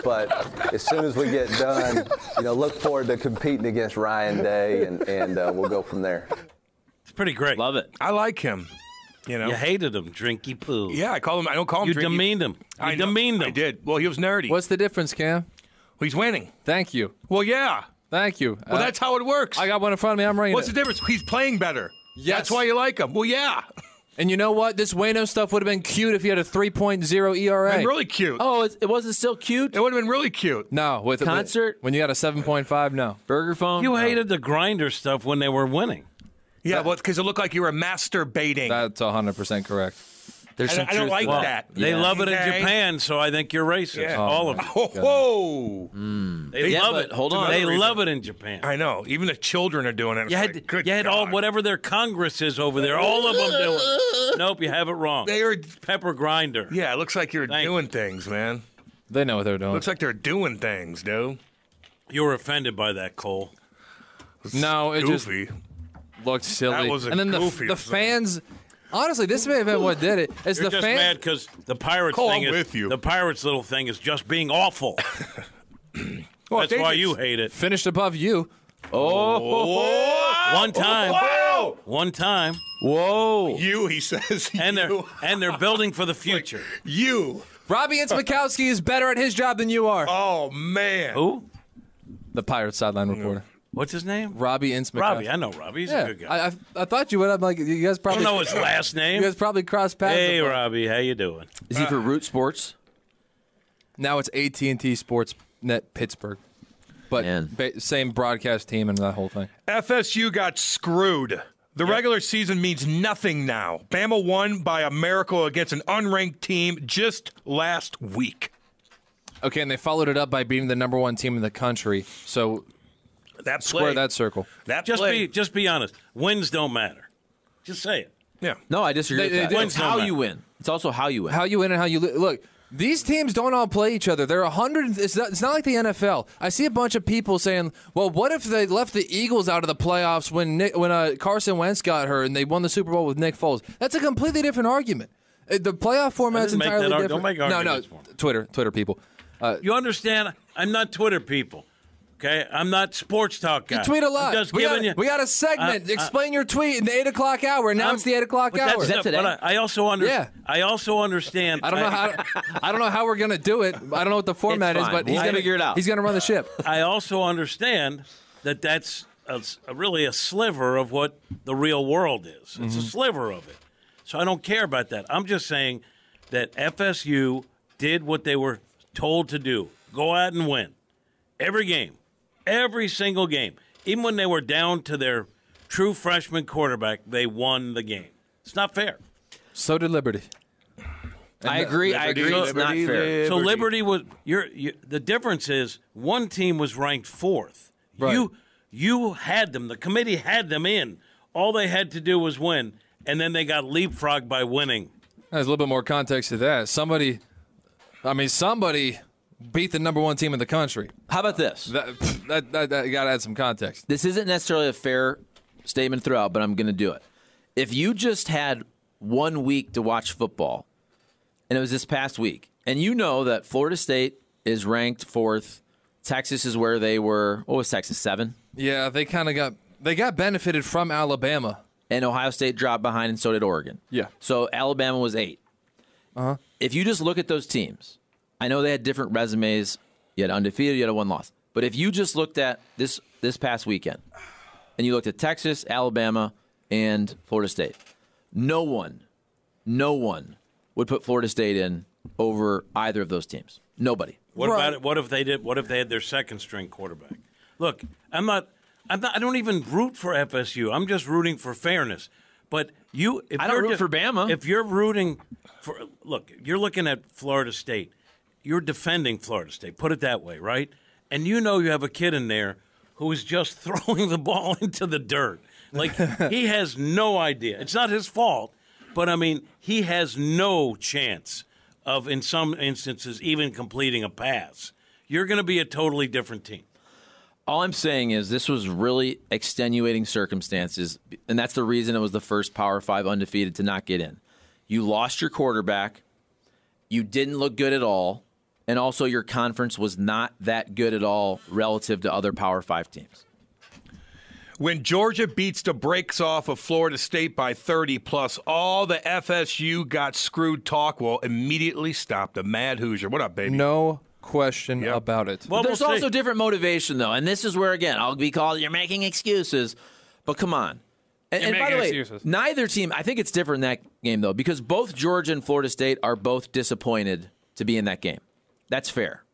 But as soon as we get done, look forward to competing against Ryan Day, and we'll go from there. It's pretty great. Love it. I like him. You hated him, Drinky Poo. Yeah, I don't call him You Drinky. demeaned him. You demeaned him. I did. Well, he was nerdy. What's the difference, Cam? He's winning. Thank you. Well, yeah. Thank you. Well, that's how it works. I got one in front of me. I'm reading What's it. the difference? He's playing better. Yes. That's why you like him. Well, yeah. And you know what? This Wayno stuff would have been cute if he had a 3.0 ERA. And really cute. Oh, it wasn't still cute? It would have been really cute. No. With Concert? when you got a 7.5, no. Burger phone? You hated the grinder stuff when they were winning. Yeah, well, because it looked like you were masturbating. That's 100% correct. There's some I don't truth like to that. They love it in Okay. Japan, so I think you're racist. Yeah. All of them. Oh, They Yeah, love but it. hold on. They Another reason. love it in Japan. I know. Even the children are doing it. It's You like, had, good you had all God. whatever their Congress is over there. All of them doing it. Nope, you have it wrong. They are. Pepper grinder. Yeah, it looks like you're Thank doing things, man. They know what they're doing. Looks like they're doing things, dude. You were offended by that, Cole. No, it just Goofy. looked silly. That was a and then goofy the fans. Honestly, this may have been what did it. It's You're the just fans. mad because the Pirates Cole, thing I'm is with you. the Pirates little thing is just being awful. Well, That's they why just- you hate it. Finished above you. One time. Wow. One time. Whoa. You, he says. And you. they're building for the future. You. Robbie Ince-Mikowski is better at his job than you are. Oh, man. Who? The Pirates sideline reporter. What's his name? Robbie Ince-Mikowski. Robbie. I know Robbie. He's a Yeah, good guy. I thought you would. I'm like, you guys I probably don't know his last You name. guys probably crossed paths. Hey, before. Robbie. How you doing? Is he for Root Sports? Now it's AT&T Sportsnet Pittsburgh, but Man. same broadcast team and that whole thing. FSU got screwed. The regular season means nothing now. Bama won by a miracle against an unranked team just last week. Okay, and they followed it up by beating the number one team in the country. So That square play, that circle. That Just play, just be honest. Wins don't matter. Just say it. yeah. No, I disagree They- with they- that. it's It's how no you win. It's also how you win. How you win and how you look. These teams don't all play each other. They're 100. It's not like the NFL. I see a bunch of people saying, "Well, what if they left the Eagles out of the playoffs when Carson Wentz got hurt and they won the Super Bowl with Nick Foles?" That's a completely different argument. The playoff format's didn't make entirely that different. don't make arguments for me. Twitter people. You understand? I'm not Twitter people. Okay? I'm not sports talk guy. You tweet a lot. I'm just we giving you. got a segment. Explain your tweet in the 8 o'clock hour. Now it's the 8 o'clock but hour. that's- Is that today? But I also understand. Yeah. I also understand. I don't know how. I don't know how we're gonna do it. I don't know what the format It's is, fine. but He's gonna figure it out. He's gonna run the ship. I also understand that that's really a sliver of what the real world is. It's a sliver of it. So I don't care about that. I'm just saying that FSU did what they were told to do. Go out and win. Every game. Every single game. Even when they were down to their true freshman quarterback, they won the game. It's not fair. So did Liberty. I agree. It's not fair. So Liberty was the difference is one team was ranked fourth. Right. You had them. The committee had them in. All they had to do was win, and then they got leapfrogged by winning. There's a little bit more context to that. Somebody beat the number one team in the country. How about this? That you got to add some context. This isn't necessarily a fair statement throughout, but I'm going to do it. If you just had 1 week to watch football, and it was this past week, and you know that Florida State is ranked fourth, Texas is where they were. What was Texas, 7? Yeah, they kind of got benefited from Alabama. And Ohio State dropped behind, and so did Oregon. Yeah. So Alabama was 8. If you just look at those teams, I know they had different resumes. You had undefeated, you had a 1 loss. But if you just looked at this past weekend, and you looked at Texas, Alabama, and Florida State, no one would put Florida State in over either of those teams. Nobody. What about it? What if they did? What if they had their second string quarterback? Look, I don't even root for FSU. I'm just rooting for fairness. But if I don't you're root for Bama. If you're rooting for, look, you're looking at Florida State. You're defending Florida State. Put it that way, right? And you know you have a kid in there who is just throwing the ball into the dirt. Like he has no idea. It's not his fault, But, I mean, he has no chance of, in some instances, even completing a pass. You're going to be a totally different team. All I'm saying is this was really extenuating circumstances, and that's the reason it was the first Power 5 undefeated to not get in. You lost your quarterback. You didn't look good at all. And also your conference was not that good at all relative to other Power 5 teams. When Georgia beats the brakes off of Florida State by 30 plus, all the FSU got screwed talk will immediately stop. The Mad Hoosier. What up, baby? No question about it. Well, there's also different motivation, though. And this is where, again, I'll be called, you're making excuses. But come on. And by the way, neither team, I think it's different in that game, though, because both Georgia and Florida State are both disappointed to be in that game. That's fair.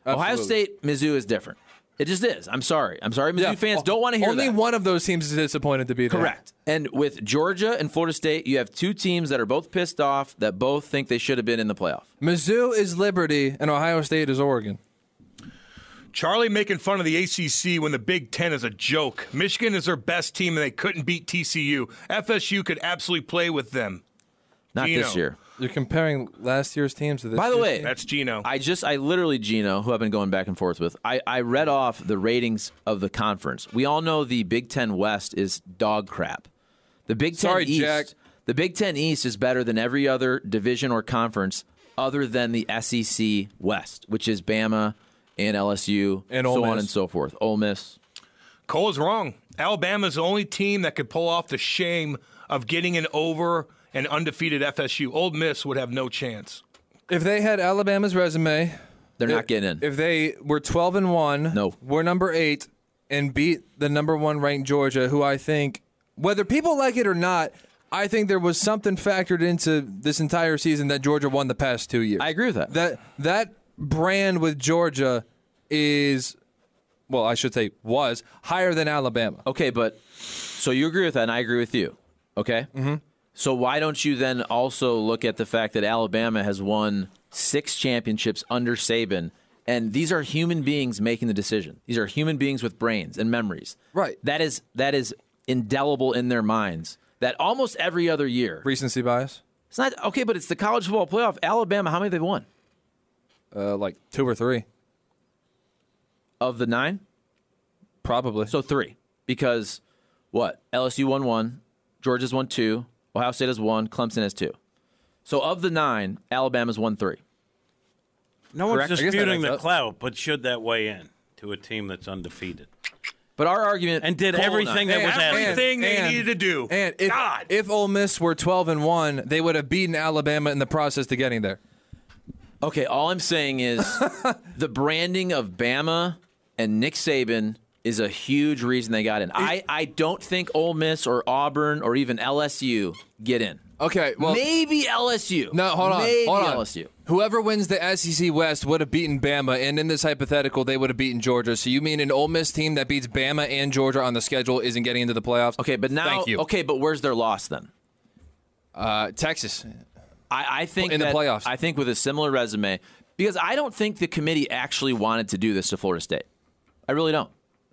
Absolutely. Ohio State, Mizzou is different. It just is. I'm sorry. Mizzou fans don't want to hear that. Only one of those teams is disappointed to be there. Correct. And with Georgia and Florida State, you have two teams that are both pissed off that both think they should have been in the playoff. Mizzou is Liberty, and Ohio State is Oregon. Charlie making fun of the ACC when the Big Ten is a joke. Michigan is their best team, and they couldn't beat TCU. FSU could absolutely play with them. Not this year. You're comparing last year's teams to this By the way, team? That's Gino. I literally, Gino, who I've been going back and forth with, I read off the ratings of the conference. We all know the Big Ten West is dog crap. The Big Ten East, Jack. The Big Ten East is better than every other division or conference other than the SEC West, which is Bama and LSU, and so on and so forth. Ole Miss. Cole is wrong. Alabama's the only team that could pull off the shame of getting an over an undefeated FSU. Ole Miss would have no chance. If they had Alabama's resume, they're not getting in. If they were 12-1, no, we're number 8 and beat the number 1 ranked Georgia, who I think, whether people like it or not, I think there was something factored into this entire season that Georgia won the past 2 years. I agree with that. That brand with Georgia is, well, I should say was, higher than Alabama. Okay, but so you agree with that, and I agree with you. Okay? Mm-hmm. So why don't you then also look at the fact that Alabama has won 6 championships under Saban, and these are human beings making the decision. These are human beings with brains and memories. Right. That is indelible in their minds. That almost every other year. Recency bias? It's not okay, but it's the college football playoff. Alabama, how many have they won? Like 2 or 3. Of the 9? Probably. So 3. Because what? LSU won 1, Georgia's won 2, Ohio State has 1, Clemson has 2. So of the 9, Alabama's won 3. No one's disputing the clout, but should that weigh in to a team that's undefeated? But our argument and did everything that was everything they needed to do. And if Ole Miss were 12-1, they would have beaten Alabama in the process to getting there. Okay, all I'm saying is the branding of Bama and Nick Saban is a huge reason they got in. I don't think Ole Miss or Auburn or even LSU get in. Okay, well, maybe LSU. No, hold on. LSU. Whoever wins the SEC West would have beaten Bama, and in this hypothetical, they would have beaten Georgia. So you mean an Ole Miss team that beats Bama and Georgia on the schedule isn't getting into the playoffs? Okay, but now, thank you. Okay, but where's their loss then? Texas. I think in the playoffs. I think with a similar resume, because I don't think the committee actually wanted to do this to Florida State. I really don't.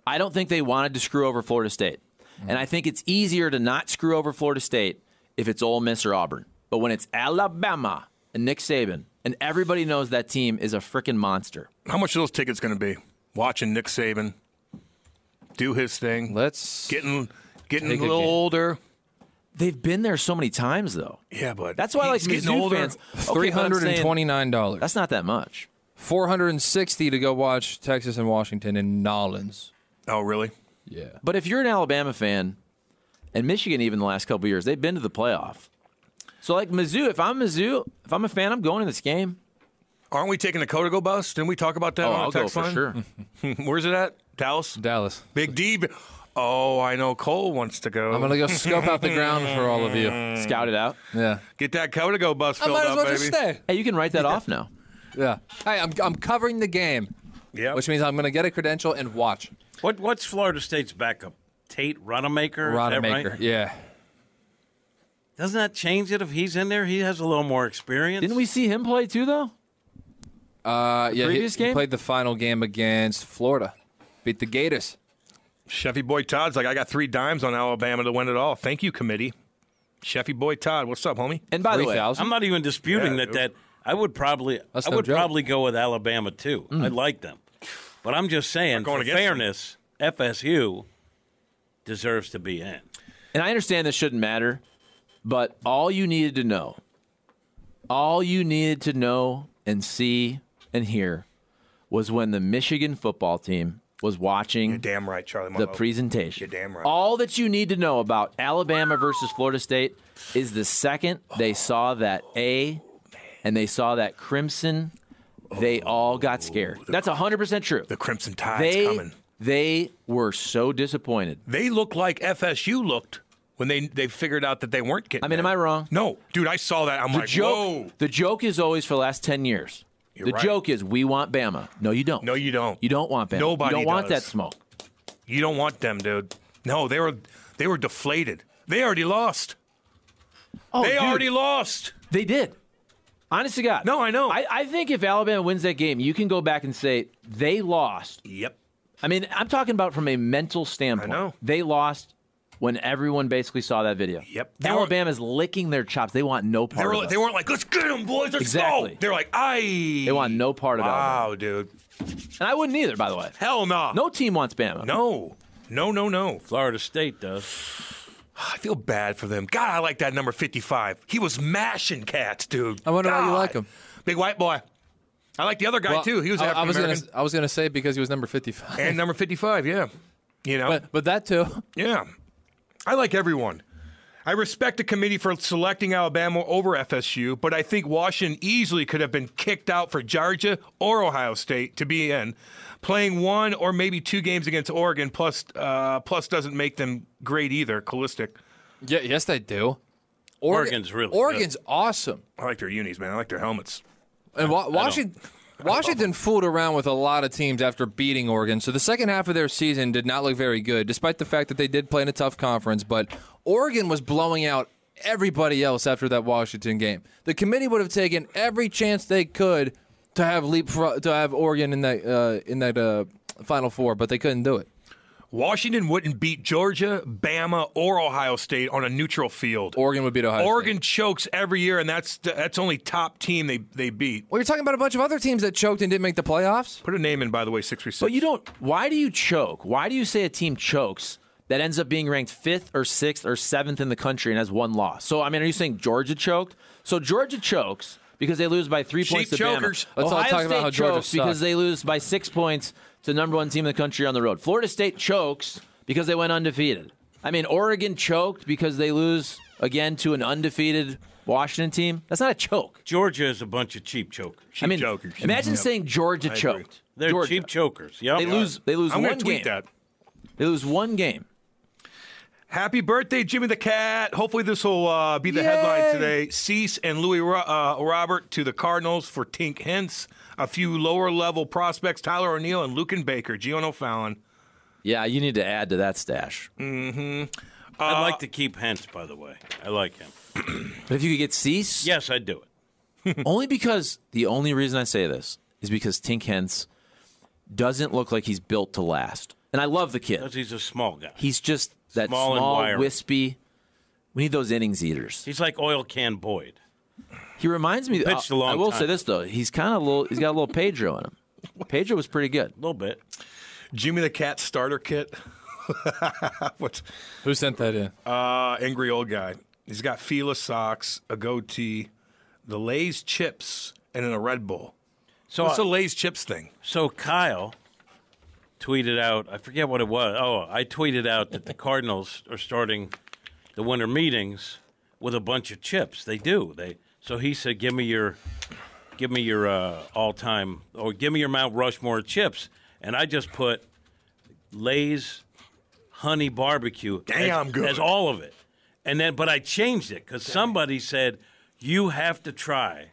I don't think they wanted to screw over Florida State. And I think it's easier to not screw over Florida State if it's Ole Miss or Auburn. But when it's Alabama and Nick Saban, and everybody knows that team is a freaking monster. How much are those tickets going to be? Watching Nick Saban do his thing. Getting a little older. They've been there so many times, though. Yeah, but that's why, like, Mizzou fans, $329. That's not that much. $460 to go watch Texas and Washington in Nolens. Oh, really? Yeah. But if you're an Alabama fan, and Michigan even the last couple of years, they've been to the playoff. So, like Mizzou, if I'm a fan, I'm going to this game. Aren't we taking the Codago bus? Didn't we talk about that on I'll the text go line? for sure. Where's it at? Dallas? Big D. Oh, I know Cole wants to go. I'm going to go scope out the ground for all of you. Scout it out? Yeah. Get that Codago bus filled up, baby. I might as well baby. just stay. Hey, you can write that off now. Yeah. Hey, I'm covering the game. Yeah. Which means I'm going to get a credential and watch. What's Florida State's backup? Tate Rodemaker? Rodemaker, right? yeah. Doesn't that change it if he's in there? He has a little more experience. Didn't we see him play too, though? He played the final game against Florida. Beat the Gators. Chevy Boy Todd's like, I got 3 dimes on Alabama to win it all. Thank you, committee. Chefy boy Todd, what's up, homie? And by the way, 3,000? I'm not even disputing that I would probably go with Alabama too. I like them. But I'm just saying, for fairness, FSU deserves to be in. and I understand this shouldn't matter, but all you needed to know and see and hear was when the Michigan football team was watching You're damn right, Charlie the Mullo. presentation. You're damn right. All that you need to know about Alabama versus Florida State is the second they saw that A and they saw that crimson, they all got scared. That's 100% true. The Crimson Tide's coming. They were so disappointed. They look like FSU looked when they figured out that they weren't getting Am I wrong? No. Dude, I saw that. I'm like, whoa. The joke is always for the last 10 years. You're the right. joke is we want Bama. No, you don't. No, you don't. You don't want Bama. Nobody You don't want does. that smoke. You don't want them, dude. No, they were deflated. They already lost. Oh, They dude, already lost. They did. Honest to God. No, I know. I think if Alabama wins that game, you can go back and say they lost. Yep. I mean, I'm talking about from a mental standpoint. I know. They lost when everyone basically saw that video. Yep. Alabama's licking their chops. They want no part of it. They weren't like, let's get them, boys. Let's Exactly. go. They're like, aye. They want no part of Alabama. Wow, dude. And I wouldn't either, by the way. Hell no. No team wants Bama. No. No. Florida State does. I feel bad for them. God, I like that number 55. He was mashing cats, dude. I wonder why you God. like him. Big white boy. I like the other guy, Well, too. He was I was African-American. I was gonna say because he was number 55. And number 55, yeah. You know? but that too. Yeah. I like everyone. I respect the committee for selecting Alabama over FSU, but I think Washington easily could have been kicked out for Georgia or Ohio State to be in. Playing one or maybe two games against Oregon plus doesn't make them great either. Callistic. Yeah, yes, they do. Oregon's really good. Oregon's awesome. I like their unis, man. I like their helmets. And Washington fooled around with a lot of teams after beating Oregon. So the second half of their season did not look very good, despite the fact that they did play in a tough conference. But Oregon was blowing out everybody else after that Washington game. The committee would have taken every chance they could to have Oregon in that Final Four, but they couldn't do it. Washington wouldn't beat Georgia, Bama, or Ohio State on a neutral field. Oregon would beat Ohio Oregon State. chokes every year, and that's only top team they beat. Well, you're talking about a bunch of other teams that choked and didn't make the playoffs. Put a name in, by the way, 636. But you don't. Why do you choke? Why do you say a team chokes that ends up being ranked 5th or 6th or 7th in the country and has one loss? So, I mean, are you saying Georgia choked? So Georgia chokes because they lose by 3 points to chokers. Bama. Let's all Ohio talk State about how Georgia chokes because sucks. they lose by 6 points to the number 1 team in the country on the road. Florida State chokes because they went undefeated. I mean, Oregon choked because they lose again to an undefeated Washington team. That's not a choke. Georgia is a bunch of cheap chokers. I mean, chokers. imagine Yep. saying Georgia agree. choked. They're Georgia. cheap chokers. Yep. They lose I'm one going to tweet game. that. They lose one game. Happy birthday, Jimmy the Cat. Hopefully this will be the headline today. Cease and Louis Robert to the Cardinals for Tink Hence. A few lower-level prospects, Tyler O'Neill and Lucan Baker, Gio O'Fallon. Yeah, you need to add to that stash. I'd like to keep Hentz, by the way. I like him. But if you could get Cease, Yes, I'd do it. only because the only reason I say this is because Tink Hence doesn't look like he's built to last. And I love the kid. Because he's a small guy. He's just that Small and small, wiry. wispy. We need those innings eaters. He's like oil can Boyd. He reminds me. Pitched a long I will time. say this though. He's kind of little. He's got a little Pedro in him. Pedro was pretty good. A little bit. Jimmy the Cat starter kit. What's Who sent that in? angry old guy? He's got Fila socks, a goatee, the Lay's chips, and then a Red Bull. So, What's the Lay's chips thing? so Kyle tweeted out, I forget what it was. Oh, I tweeted out that the Cardinals are starting the winter meetings with a bunch of chips. They do. So he said, give me your all-time, or give me your Mount Rushmore chips. And I just put Lay's honey barbecue Damn as, good. as all of it. And then, but I changed it because somebody said, you have to try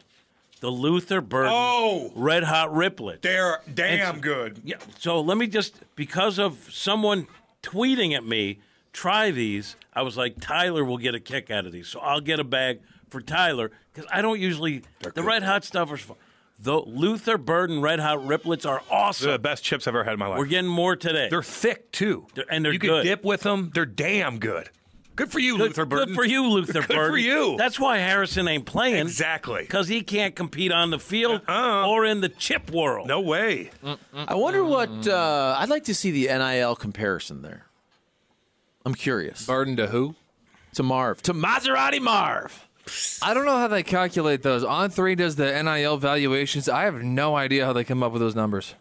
the Luther Burton Red Hot Riplet. They're damn And- good. Yeah. So let me just, because of someone tweeting at me, try these. I was like, Tyler will get a kick out of these. So I'll get a bag for Tyler because I don't usually, the Red Hot stuff is fun. The Luther Burton Red Hot Riplets are awesome. They're the best chips I've ever had in my life. We're getting more today. They're thick, too. And they're you good. can dip with them. They're damn good. Good for you, Luther Burton. Good for you, Luther Burton. Good for you. That's why Harrison ain't playing. Exactly. Because he can't compete on the field or in the chip world. No way. I wonder what I'd like to see the NIL comparison there. I'm curious. Burden to who? To Marv. To Maserati Marv. I don't know how they calculate those. On3 does the NIL valuations. I have no idea how they come up with those numbers.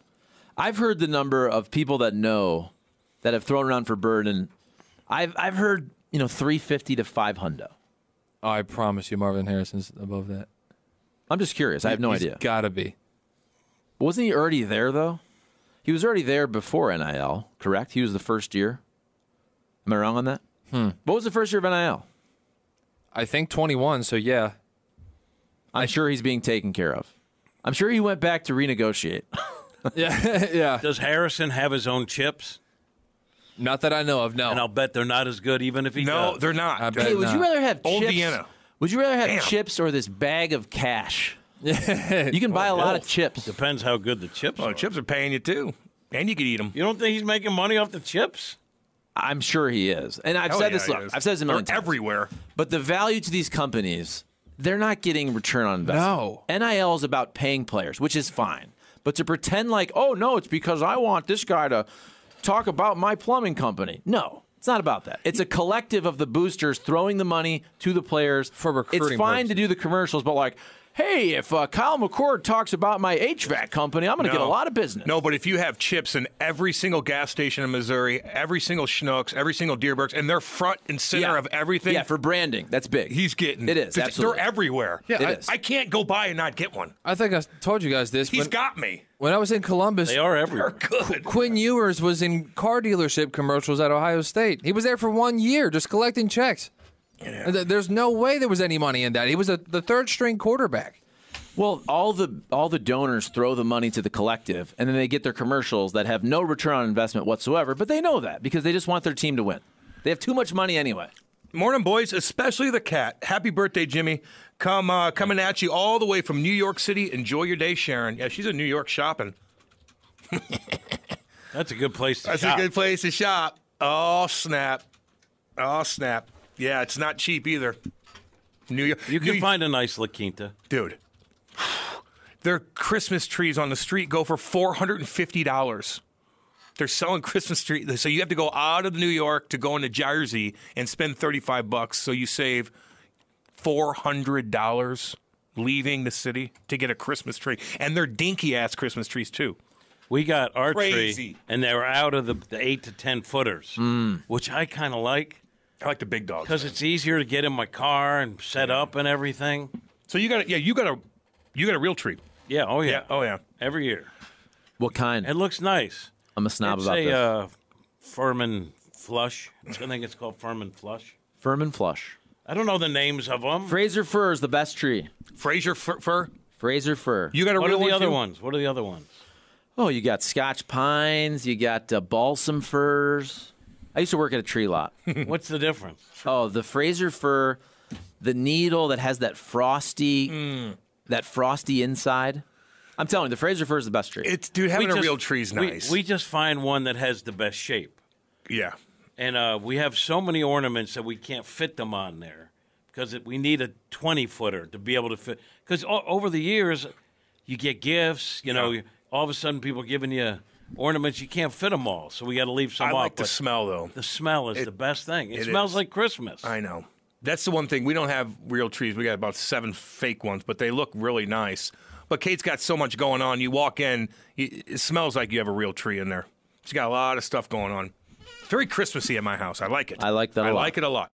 I've heard the number of people that know that have thrown around for Burden. I've heard 350 to 500. Oh, I promise you, Marvin Harrison's above that. I'm just curious. I have no idea. Gotta be. Wasn't he already there though? He was already there before NIL, correct? He was the first year. Am I wrong on that? What was the first year of NIL? I think 21. So yeah, I'm sure he's being taken care of. I'm sure he went back to renegotiate. yeah. Does Harrison have his own chips? Not that I know of. No. And I'll bet they're not as good, even if he No, does. they're not. I bet Hey, would not. you rather have Old chips? Vienna. Would you rather have Damn. chips or this bag of cash? You can buy a lot of chips. Depends how good the chips Well, are. the chips are paying you too, and you can eat them. You don't think he's making money off the chips? I'm sure he is. And I've said this. Look, I've said this a million They're times. everywhere. But the value to these companies, they're not getting return on investment. No. NIL is about paying players, which is fine. But to pretend like, oh, no, it's because I want this guy to talk about my plumbing company. No, it's not about that. It's a collective of the boosters throwing the money to the players. For recruiting It's fine purposes. to do the commercials, but like, hey, if Kyle McCord talks about my HVAC company, I'm going to get a lot of business. No, but if you have chips in every single gas station in Missouri, every single Schnucks, every single Deerbergs, and they're front and center of everything, Yeah, for branding. That's big. he's getting. It is, They're absolutely. everywhere. Yeah, It is. I can't go by and not get one. I think I told you guys this. He's got me. When I was in Columbus, They are everywhere. Good. Quinn Ewers was in car dealership commercials at Ohio State. He was there for 1 year just collecting checks. There's no way there was any money in that. He was the third string quarterback. Well, all the donors throw the money to the collective, and then they get their commercials that have no return on investment whatsoever, but they know that because they just want their team to win. They have too much money anyway. Morning, boys, especially the cat. Happy birthday, Jimmy. Coming at you all the way from New York City. Enjoy your day, Sharon. Yeah, she's in New York shopping. That's a good place to That's shop. a good place to shop. Oh, snap. Oh, snap. Yeah, it's not cheap either. New York. You can find a nice La Quinta. Dude, their Christmas trees on the street go for $450. They're selling Christmas trees. So you have to go out of New York to go into Jersey and spend $35. So you save $400 leaving the city to get a Christmas tree. And they're dinky-ass Christmas trees, too. We got our Crazy. tree, and they were out of the 8 to 10 footers, which I kind of like I like the big dogs. because it's easier to get in my car and set up and everything. So you got a real tree. Yeah, oh yeah. Oh, yeah. Every year. What kind? It looks nice. I'm a snob It's about this. a Furman Flush. I think it's called Furman Flush. Furman Flush. I don't know the names of them. Fraser Fir is the best tree. Fraser fir. Fraser Fir. You got a What real are the one, other too? ones? What are the other ones? Oh, you got Scotch pines. You got balsam firs. I used to work at a tree lot. What's the difference? Oh, the Fraser Fir, the needle that has that frosty inside. I'm telling you, the Fraser Fir is the best tree. It's dude, having a real tree is nice. We just find one that has the best shape. Yeah. And we have so many ornaments that we can't fit them on there because we need a 20-footer to be able to fit. Because over the years, you get gifts, all of a sudden people giving you ornaments, you can't fit them all. So we got to leave some I up. like the but smell, though. The smell is the best thing. It smells is. like Christmas. I know. That's the one thing. We don't have real trees. We got about 7 fake ones, but they look really nice. But Kate's got so much going on. You walk in, it smells like you have a real tree in there. She's got a lot of stuff going on. Very Christmassy at my house. I like it. I like that a lot. I like it a lot.